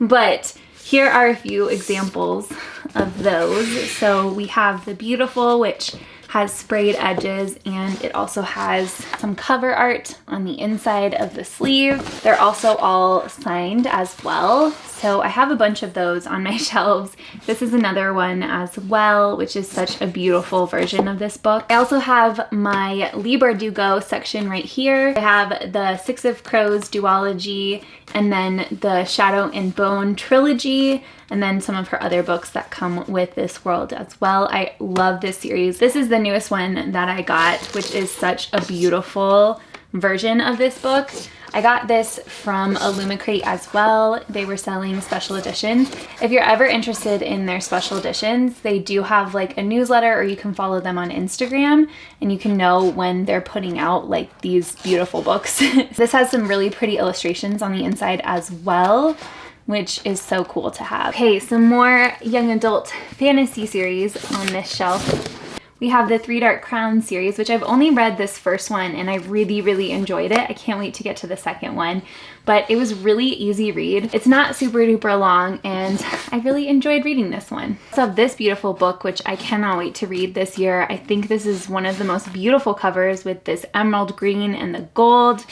but here are a few examples of those. So we have the Beautiful, which has sprayed edges, and it also has some cover art on the inside of the sleeve. They're also all signed as well. So I have a bunch of those on my shelves. This is another one as well, which is such a beautiful version of this book. I also have my Leigh Bardugo section right here. I have the Six of Crows duology, and then the Shadow and Bone trilogy, and then some of her other books that come with this world as well. I love this series. This is the newest one that I got, which is such a beautiful version of this book. I got this from Illumicrate as well. They were selling special editions. If you're ever interested in their special editions, they do have like a newsletter, or you can follow them on Instagram and you can know when they're putting out like these beautiful books. This has some really pretty illustrations on the inside as well, which is so cool to have. Okay, some more young adult fantasy series on this shelf. We have the Three Dark Crowns series, which I've only read this first one and I really, really enjoyed it. I can't wait to get to the second one, but it was really easy read. It's not super duper long and I really enjoyed reading this one. I also have this beautiful book, which I cannot wait to read this year. I think this is one of the most beautiful covers with this emerald green and the gold.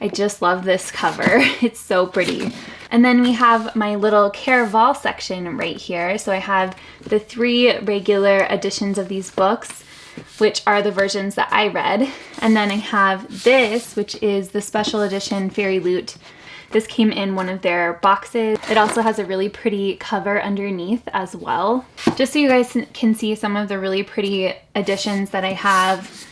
I just love this cover. It's so pretty. And then we have my little Caraval section right here. So I have the 3 regular editions of these books, which are the versions that I read. And then I have this, which is the special edition Fairy Loot. This came in one of their boxes. It also has a really pretty cover underneath as well. Just so you guys can see some of the really pretty editions that I have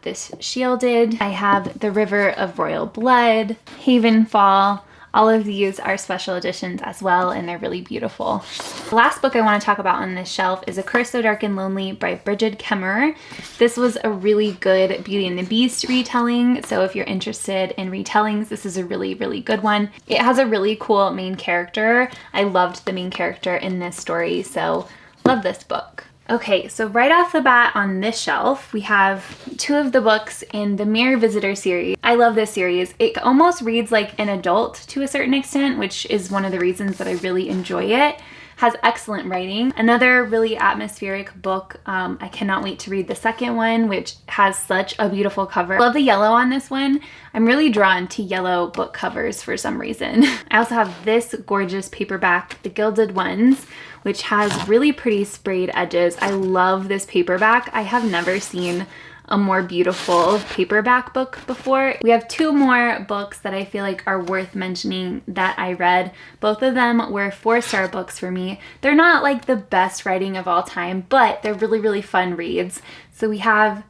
this Shielded, I have the River of Royal Blood, Havenfall. All of these are special editions as well, and they're really beautiful. The last book I want to talk about on this shelf is A Curse So Dark and Lonely by Brigid Kemmerer. This was a really good Beauty and the Beast retelling, so if you're interested in retellings, this is a really, really good one. It has a really cool main character. I loved the main character in this story, so love this book. Okay, so right off the bat on this shelf, we have 2 of the books in the Mirror Visitor series. I love this series. It almost reads like an adult to a certain extent, which is one of the reasons that I really enjoy it. Has excellent writing. Another really atmospheric book. I cannot wait to read the second one, which has such a beautiful cover. I love the yellow on this one. I'm really drawn to yellow book covers for some reason. I also have this gorgeous paperback, The Gilded Ones, which has really pretty sprayed edges. I love this paperback. I have never seen a more beautiful paperback book before. We have 2 more books that I feel like are worth mentioning that I read. Both of them were 4-star books for me. They're not like the best writing of all time, but they're really, really fun reads. So we have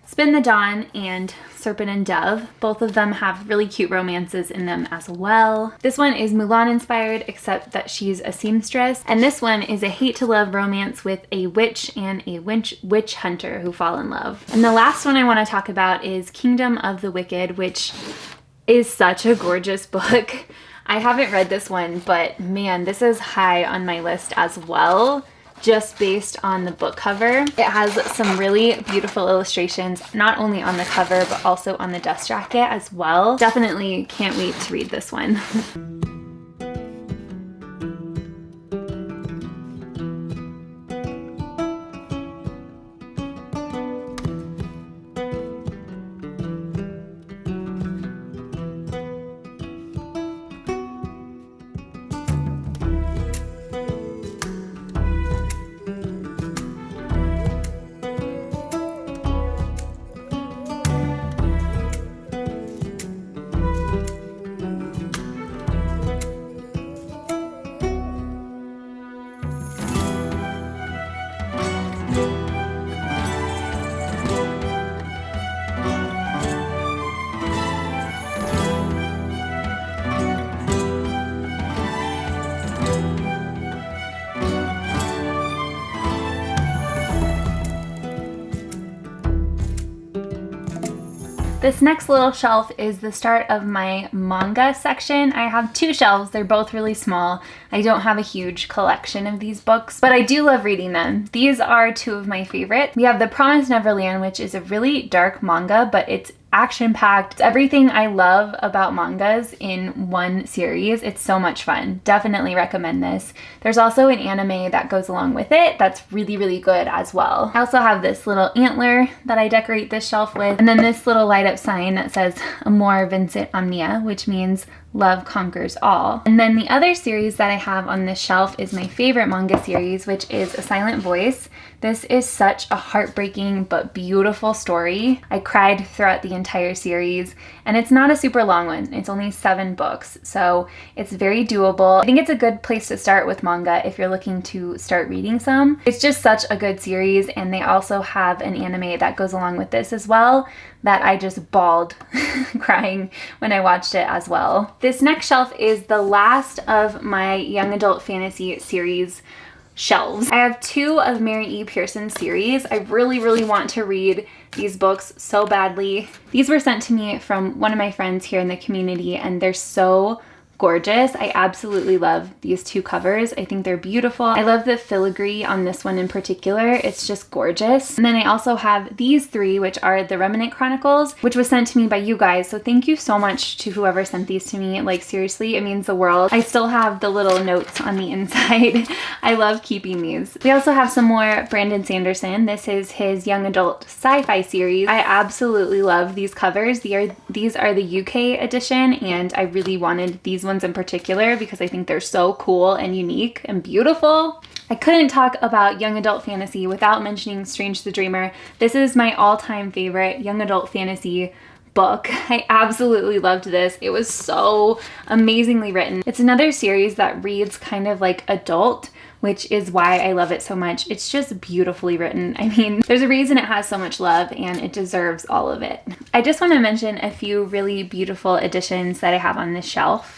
Spin the Dawn and Serpent and Dove. Both of them have really cute romances in them as well. This one is Mulan inspired, except that she's a seamstress. And this one is a hate to love romance with a witch and a witch hunter who fall in love. And the last one I want to talk about is Kingdom of the Wicked, which is such a gorgeous book. I haven't read this one, but man, this is high on my list as well. just based on the book cover. It has some really beautiful illustrations, not only on the cover, but also on the dust jacket as well. Definitely can't wait to read this one. This next little shelf is the start of my manga section. I have two shelves, they're both really small. I don't have a huge collection of these books, but I do love reading them. These are two of my favorite. We have The Promised Neverland, which is a really dark manga, but it's action-packed. It's everything I love about mangas in one series. It's so much fun. Definitely recommend this. There's also an anime that goes along with it that's really, really good as well. I also have this little antler that I decorate this shelf with, and then this little light up sign that says Amor Vincit Omnia, which means love conquers all. And then the other series that I have on this shelf is my favorite manga series, which is A Silent Voice. This is such a heartbreaking but beautiful story. I cried throughout the entire series, and it's not a super long one. It's only 7 books, so it's very doable. I think it's a good place to start with manga if you're looking to start reading some. It's just such a good series, and they also have an anime that goes along with this as well that I just bawled crying when I watched it as well. This next shelf is the last of my young adult fantasy series shelves. I have 2 of Mary E. Pearson's series. I really, really want to read these books so badly. These were sent to me from one of my friends here in the community, and they're so gorgeous. I absolutely love these 2 covers. I think they're beautiful. I love the filigree on this one in particular. It's just gorgeous. And then I also have these 3, which are the Remnant Chronicles, which was sent to me by you guys. So thank you so much to whoever sent these to me. Like, seriously, it means the world. I still have the little notes on the inside. I love keeping these. We also have some more Brandon Sanderson. This is his young adult sci-fi series. I absolutely love these covers. These are the UK edition, and I really wanted these ones in particular because I think they're so cool and unique and beautiful. I couldn't talk about young adult fantasy without mentioning Strange the Dreamer. This is my all-time favorite young adult fantasy book. I absolutely loved this. It was so amazingly written. It's another series that reads kind of like adult, which is why I love it so much. It's just beautifully written. I mean, there's a reason it has so much love, and it deserves all of it. I just want to mention a few really beautiful editions that I have on this shelf.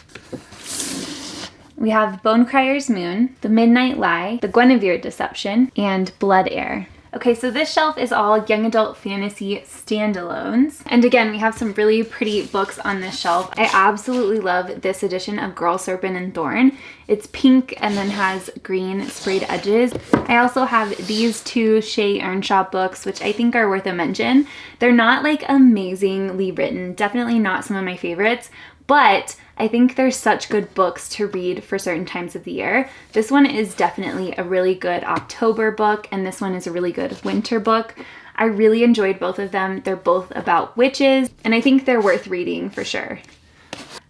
We have Bonecryer's Moon, The Midnight Lie, The Guinevere Deception, and Blood Heir. Okay, so this shelf is all young adult fantasy standalones. And again, we have some really pretty books on this shelf. I absolutely love this edition of Girl, Serpent, and Thorn. It's pink and then has green sprayed edges. I also have these 2 Shay Earnshaw books, which I think are worth a mention. They're not like amazingly written, definitely not some of my favorites, but I think they're such good books to read for certain times of the year. This one is definitely a really good October book, and this one is a really good winter book. I really enjoyed both of them. They're both about witches, and I think they're worth reading for sure.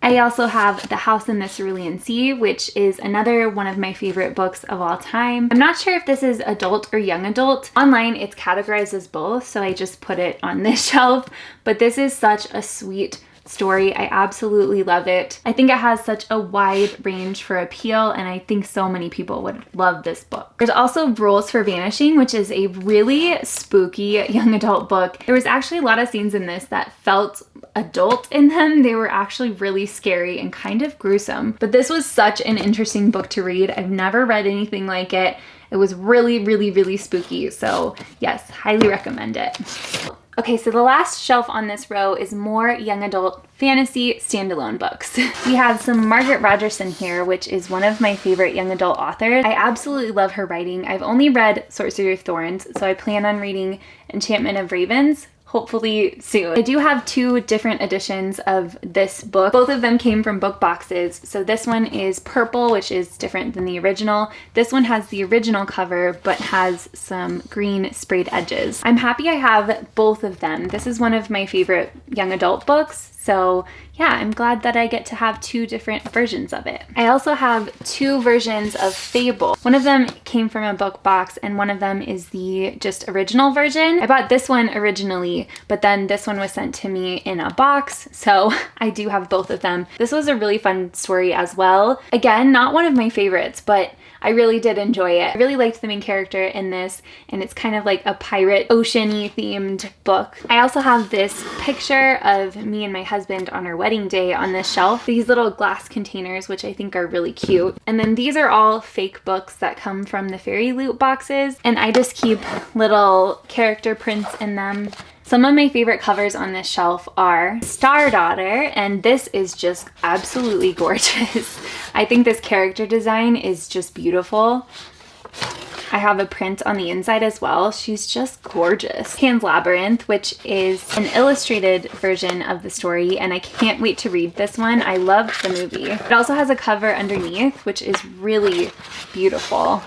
I also have The House in the Cerulean Sea, which is another one of my favorite books of all time. I'm not sure if this is adult or young adult. Online, it's categorized as both, so I just put it on this shelf, but this is such a sweet story. I absolutely love it. I think it has such a wide range for appeal, and I think so many people would love this book. There's also Rules for Vanishing, which is a really spooky young adult book. There was actually a lot of scenes in this that felt adult in them. They were actually really scary and kind of gruesome, but this was such an interesting book to read. I've never read anything like it. It was really, really, really spooky. So yes, highly recommend it. Okay, so the last shelf on this row is more young adult fantasy standalone books. We have some Margaret Rogerson here, which is one of my favorite young adult authors. I absolutely love her writing. I've only read Sorcery of Thorns, so I plan on reading Enchantment of Ravens, hopefully soon. I do have 2 different editions of this book. Both of them came from book boxes. So this one is purple, which is different than the original. This one has the original cover, but has some green sprayed edges. I'm happy I have both of them. This is one of my favorite young adult books. So yeah, I'm glad that I get to have 2 different versions of it. I also have 2 versions of Fable. One of them came from a book box and one of them is the just original version. I bought this one originally, but then this one was sent to me in a box, so I do have both of them. This was a really fun story as well. Again, not one of my favorites, but I really did enjoy it. I really liked the main character in this, and it's kind of like a pirate ocean-y themed book. I also have this picture of me and my husband on our wedding day on this shelf. These little glass containers, which I think are really cute. And then these are all fake books that come from the fairy loot boxes, and I just keep little character prints in them. Some of my favorite covers on this shelf are Star Daughter, and this is just absolutely gorgeous. I think this character design is just beautiful. I have a print on the inside as well. She's just gorgeous. Pan's Labyrinth, which is an illustrated version of the story, and I can't wait to read this one. I loved the movie. It also has a cover underneath, which is really beautiful.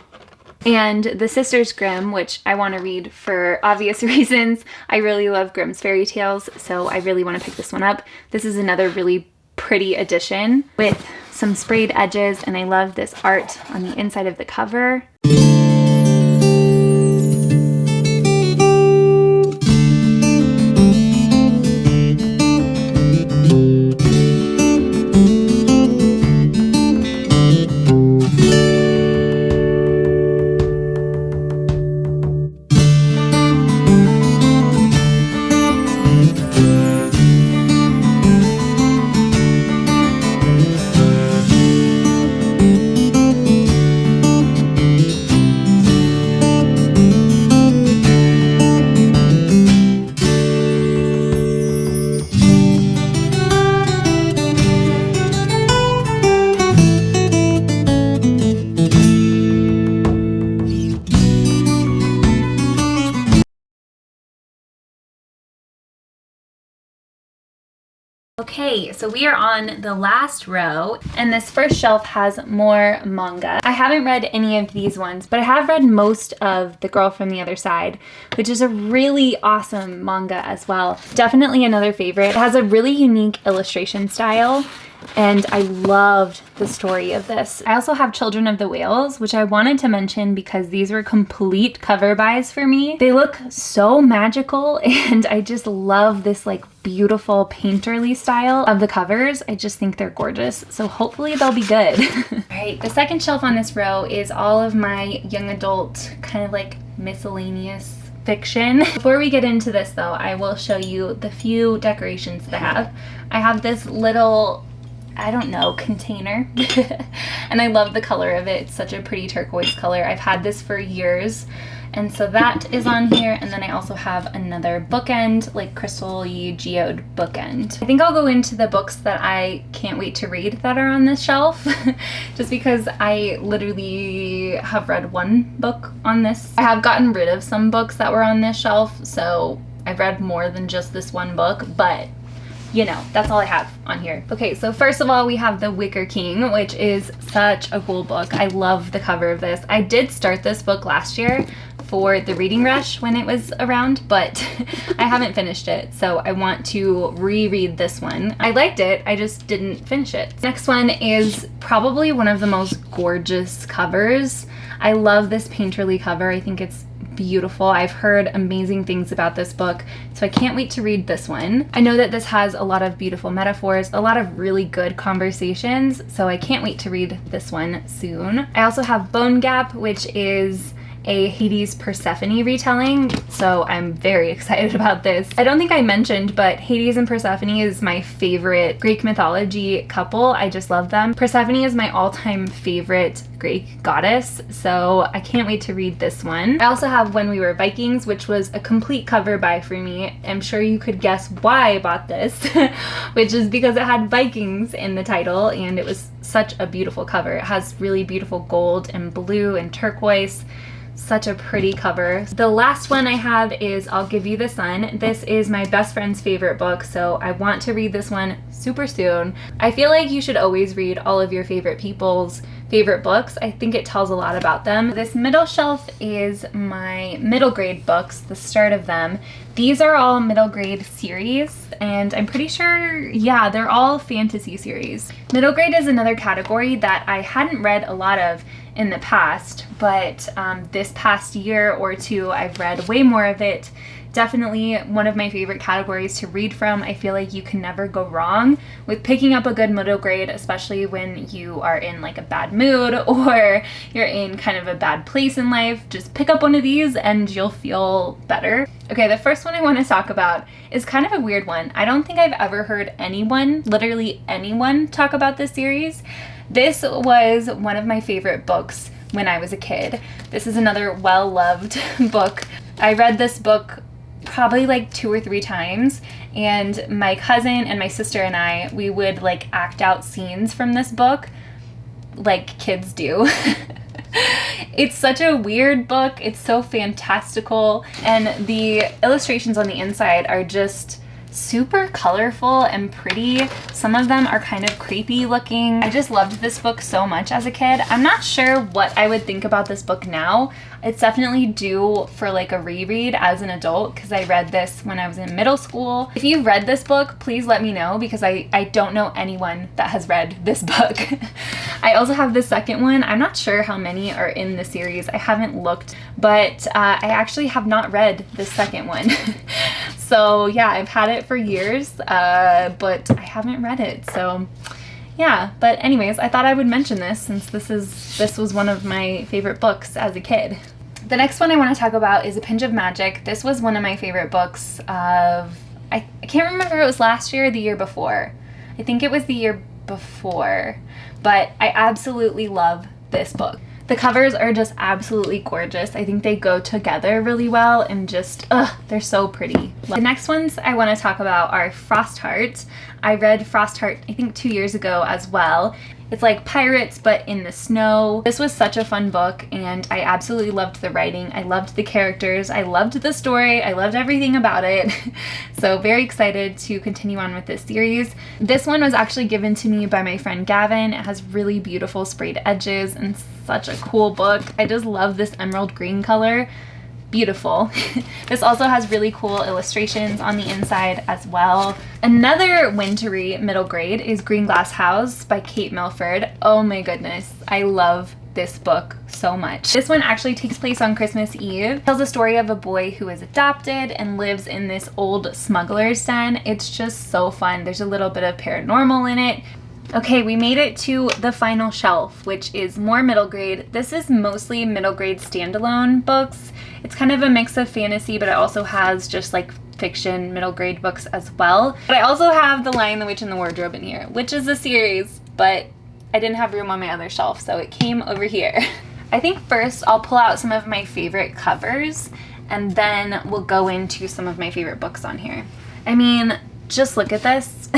And The Sisters Grimm, which I want to read for obvious reasons. I really love Grimm's fairy tales, so I really want to pick this one up. This is another really pretty edition with some sprayed edges, and I love this art on the inside of the cover. Okay, so we are on the last row, and this first shelf has more manga. I haven't read any of these ones, but I have read most of The Girl from the Other Side, which is a really awesome manga as well. Definitely another favorite. It has a really unique illustration style, and I loved the story of this. I also have Children of the Whales, which I wanted to mention because these were complete cover buys for me. They look so magical, and I just love this like beautiful painterly style of the covers. I just think they're gorgeous, so hopefully they'll be good. All right, the second shelf on this row is all of my young adult kind of like miscellaneous fiction. Before we get into this though, I will show you the few decorations that I have. I have this little, I don't know, container and I love the color of it. It's such a pretty turquoise color. I've had this for years, and so that is on here. And then I also have another bookend, like crystal-y geode bookend. I think I'll go into the books that I can't wait to read that are on this shelf just because I literally have read one book on this. I have gotten rid of some books that were on this shelf, so I've read more than just this one book, but you know, that's all I have on here. Okay, so first of all, we have The Wicker King, which is such a cool book. I love the cover of this. I did start this book last year for the reading rush when it was around, but I haven't finished it, so I want to reread this one. I liked it, I just didn't finish it. Next one is probably one of the most gorgeous covers. I love this painterly cover. I think it's beautiful. I've heard amazing things about this book, so I can't wait to read this one. I know that this has a lot of beautiful metaphors, a lot of really good conversations, so I can't wait to read this one soon. I also have Bone Gap, which is a Hades Persephone retelling, so I'm very excited about this. I don't think I mentioned, but Hades and Persephone is my favorite Greek mythology couple. I just love them. Persephone is my all-time favorite Greek goddess, so I can't wait to read this one. I also have When We Were Vikings, which was a complete cover buy for me. I'm sure you could guess why I bought this, which is because it had Vikings in the title, and it was such a beautiful cover. It has really beautiful gold and blue and turquoise. Such a pretty cover. The last one I have is I'll Give You the Sun. This is my best friend's favorite book, so I want to read this one super soon. I feel like you should always read all of your favorite people's favorite books. I think it tells a lot about them. This middle shelf is my middle grade books, the start of them. These are all middle grade series, and I'm pretty sure, yeah, they're all fantasy series. Middle grade is another category that I hadn't read a lot of in the past, but this past year or two I've read way more of it. Definitely one of my favorite categories to read from. I feel like you can never go wrong with picking up a good middle grade, especially when you are in like a bad mood or you're in kind of a bad place in life. Just pick up one of these and you'll feel better. Okay, the first one I want to talk about is kind of a weird one. I don't think I've ever heard anyone, literally anyone, talk about this series. This was one of my favorite books when I was a kid. This is another well-loved book. I read this book probably like 2 or 3 times, and my cousin and my sister and I, we would like act out scenes from this book like kids do. It's such a weird book. It's so fantastical, and the illustrations on the inside are just super colorful and pretty. Some of them are kind of creepy looking. I just loved this book so much as a kid. I'm not sure what I would think about this book now. It's definitely due for like a reread as an adult because I read this when I was in middle school. If you've read this book, please let me know because I don't know anyone that has read this book. I also have the second one. I'm not sure how many are in the series. I haven't looked, but I actually have not read the second one. So yeah, I've had it for years, but I haven't read it. So yeah, but anyways, I thought I would mention this since this was one of my favorite books as a kid. The next one I want to talk about is A Pinch of Magic. This was one of my favorite books of, I can't remember if it was last year or the year before. I think it was the year before, but I absolutely love this book. The covers are just absolutely gorgeous. I think they go together really well and just, they're so pretty. The next ones I want to talk about are Frostheart. I read Frostheart, I think 2 years ago as well. It's like pirates, but in the snow. This was such a fun book, and I absolutely loved the writing. I loved the characters. I loved the story. I loved everything about it. So very excited to continue on with this series. This one was actually given to me by my friend Gavin. It has really beautiful sprayed edges and such a cool book. I just love this emerald green color. Beautiful. This also has really cool illustrations on the inside as well. Another wintry middle grade is Green Glass House by Kate Milford. Oh my goodness, I love this book so much. This one actually takes place on Christmas Eve. It tells the story of a boy who is adopted and lives in this old smuggler's den. It's just so fun. There's a little bit of paranormal in it. Okay, we made it to the final shelf, which is more middle grade. This is mostly middle grade standalone books. It's kind of a mix of fantasy, but it also has just like fiction middle grade books as well. But I also have The Lion, the Witch, and the Wardrobe in here, which is a series, but I didn't have room on my other shelf, so it came over here. I think first I'll pull out some of my favorite covers, and then we'll go into some of my favorite books on here. I mean, just look at this.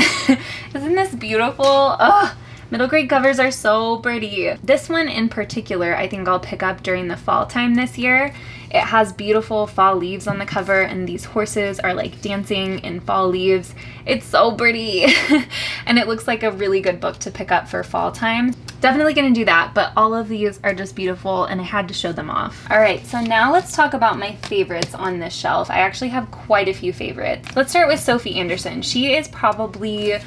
Isn't this beautiful? Oh, middle grade covers are so pretty. This one in particular, I think I'll pick up during the fall time this year. It has beautiful fall leaves on the cover, and these horses are like dancing in fall leaves. It's so pretty. And it looks like a really good book to pick up for fall time. Definitely gonna do that, but all of these are just beautiful and I had to show them off. All right, so now let's talk about my favorites on this shelf. I actually have quite a few favorites. Let's start with Sophie Anderson. She is probably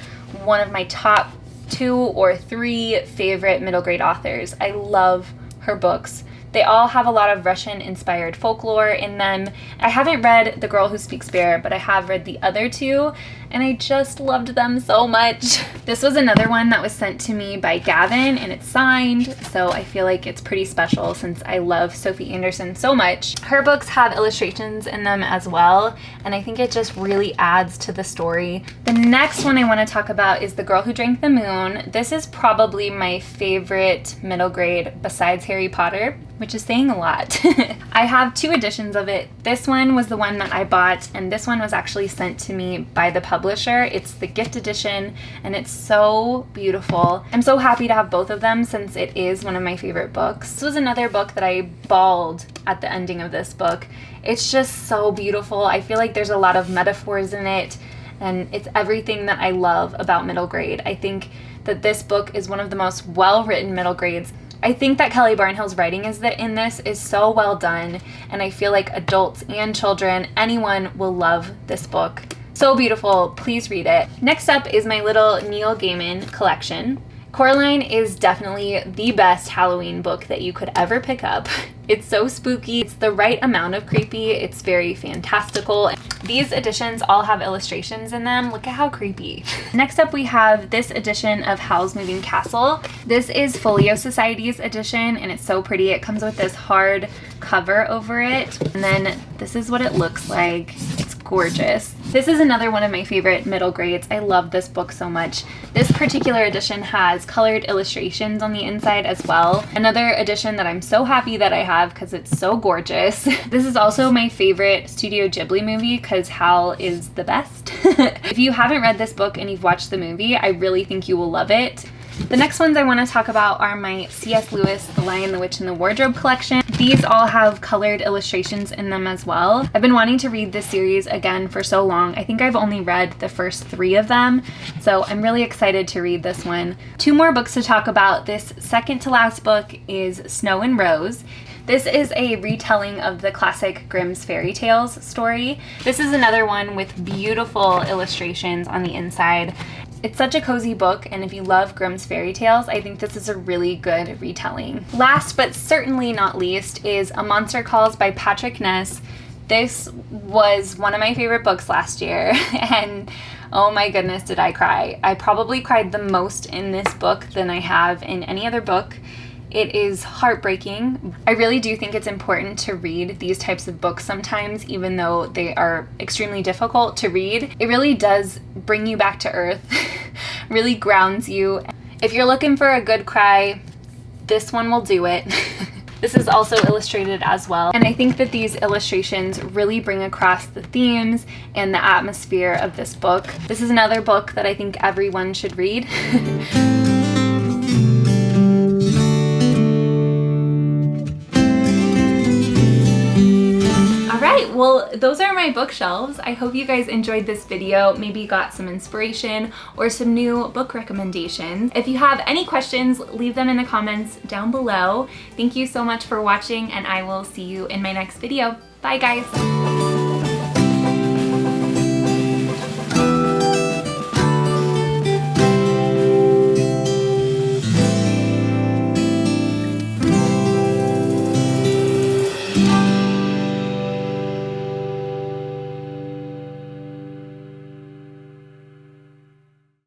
one of my top 2 or 3 favorite middle grade authors. I love her books. They all have a lot of Russian-inspired folklore in them. I haven't read The Girl Who Speaks Bear, but I have read the other two, and I just loved them so much. This was another one that was sent to me by Gavin, and it's signed, so I feel like it's pretty special since I love Sophie Anderson so much. Her books have illustrations in them as well, and I think it just really adds to the story. The next one I want to talk about is The Girl Who Drank the Moon. This is probably my favorite middle grade besides Harry Potter, which is saying a lot. I have 2 editions of it. This one was the one that I bought, and this one was actually sent to me by the publisher. It's the gift edition, and it's so beautiful. I'm so happy to have both of them since it is one of my favorite books. This was another book that I bawled at the ending of this book. It's just so beautiful. I feel like there's a lot of metaphors in it, and it's everything that I love about middle grade. I think that this book is one of the most well-written middle grades. I think that Kelly Barnhill's writing in this is so well done, and I feel like adults and children, anyone will love this book. So beautiful, please read it. Next up is my little Neil Gaiman collection. Coraline is definitely the best Halloween book that you could ever pick up. It's so spooky, it's the right amount of creepy, it's very fantastical. These editions all have illustrations in them. Look at how creepy. Next up we have this edition of Howl's Moving Castle. This is Folio Society's edition, and it's so pretty. It comes with this hard cover over it, and then this is what it looks like. It's gorgeous. This is another one of my favorite middle grades. I love this book so much. This particular edition has colored illustrations on the inside as well. Another edition that I'm so happy that I have because it's so gorgeous. This is also my favorite Studio Ghibli movie because Howl is the best. If you haven't read this book and you've watched the movie, I really think you will love it. The next ones I want to talk about are my C.S. Lewis, The Lion, the Witch, and the Wardrobe collection. These all have colored illustrations in them as well. I've been wanting to read this series again for so long. I think I've only read the first 3 of them, so I'm really excited to read this one. 2 more books to talk about. This second to last book is Snow and Rose. This is a retelling of the classic Grimm's fairy tales story. This is another one with beautiful illustrations on the inside. It's such a cozy book, and if you love Grimm's fairy tales, I think this is a really good retelling. Last but certainly not least is A Monster Calls by Patrick Ness. This was one of my favorite books last year, and oh my goodness did I cry. I probably cried the most in this book than I have in any other book. It is heartbreaking. I really do think it's important to read these types of books sometimes, even though they are extremely difficult to read. It really does bring you back to earth, really grounds you. If you're looking for a good cry, this one will do it. This is also illustrated as well, and I think that these illustrations really bring across the themes and the atmosphere of this book. This is another book that I think everyone should read. Alright, well, those are my bookshelves. I hope you guys enjoyed this video, maybe got some inspiration or some new book recommendations. If you have any questions, leave them in the comments down below. Thank you so much for watching, and I will see you in my next video. Bye guys!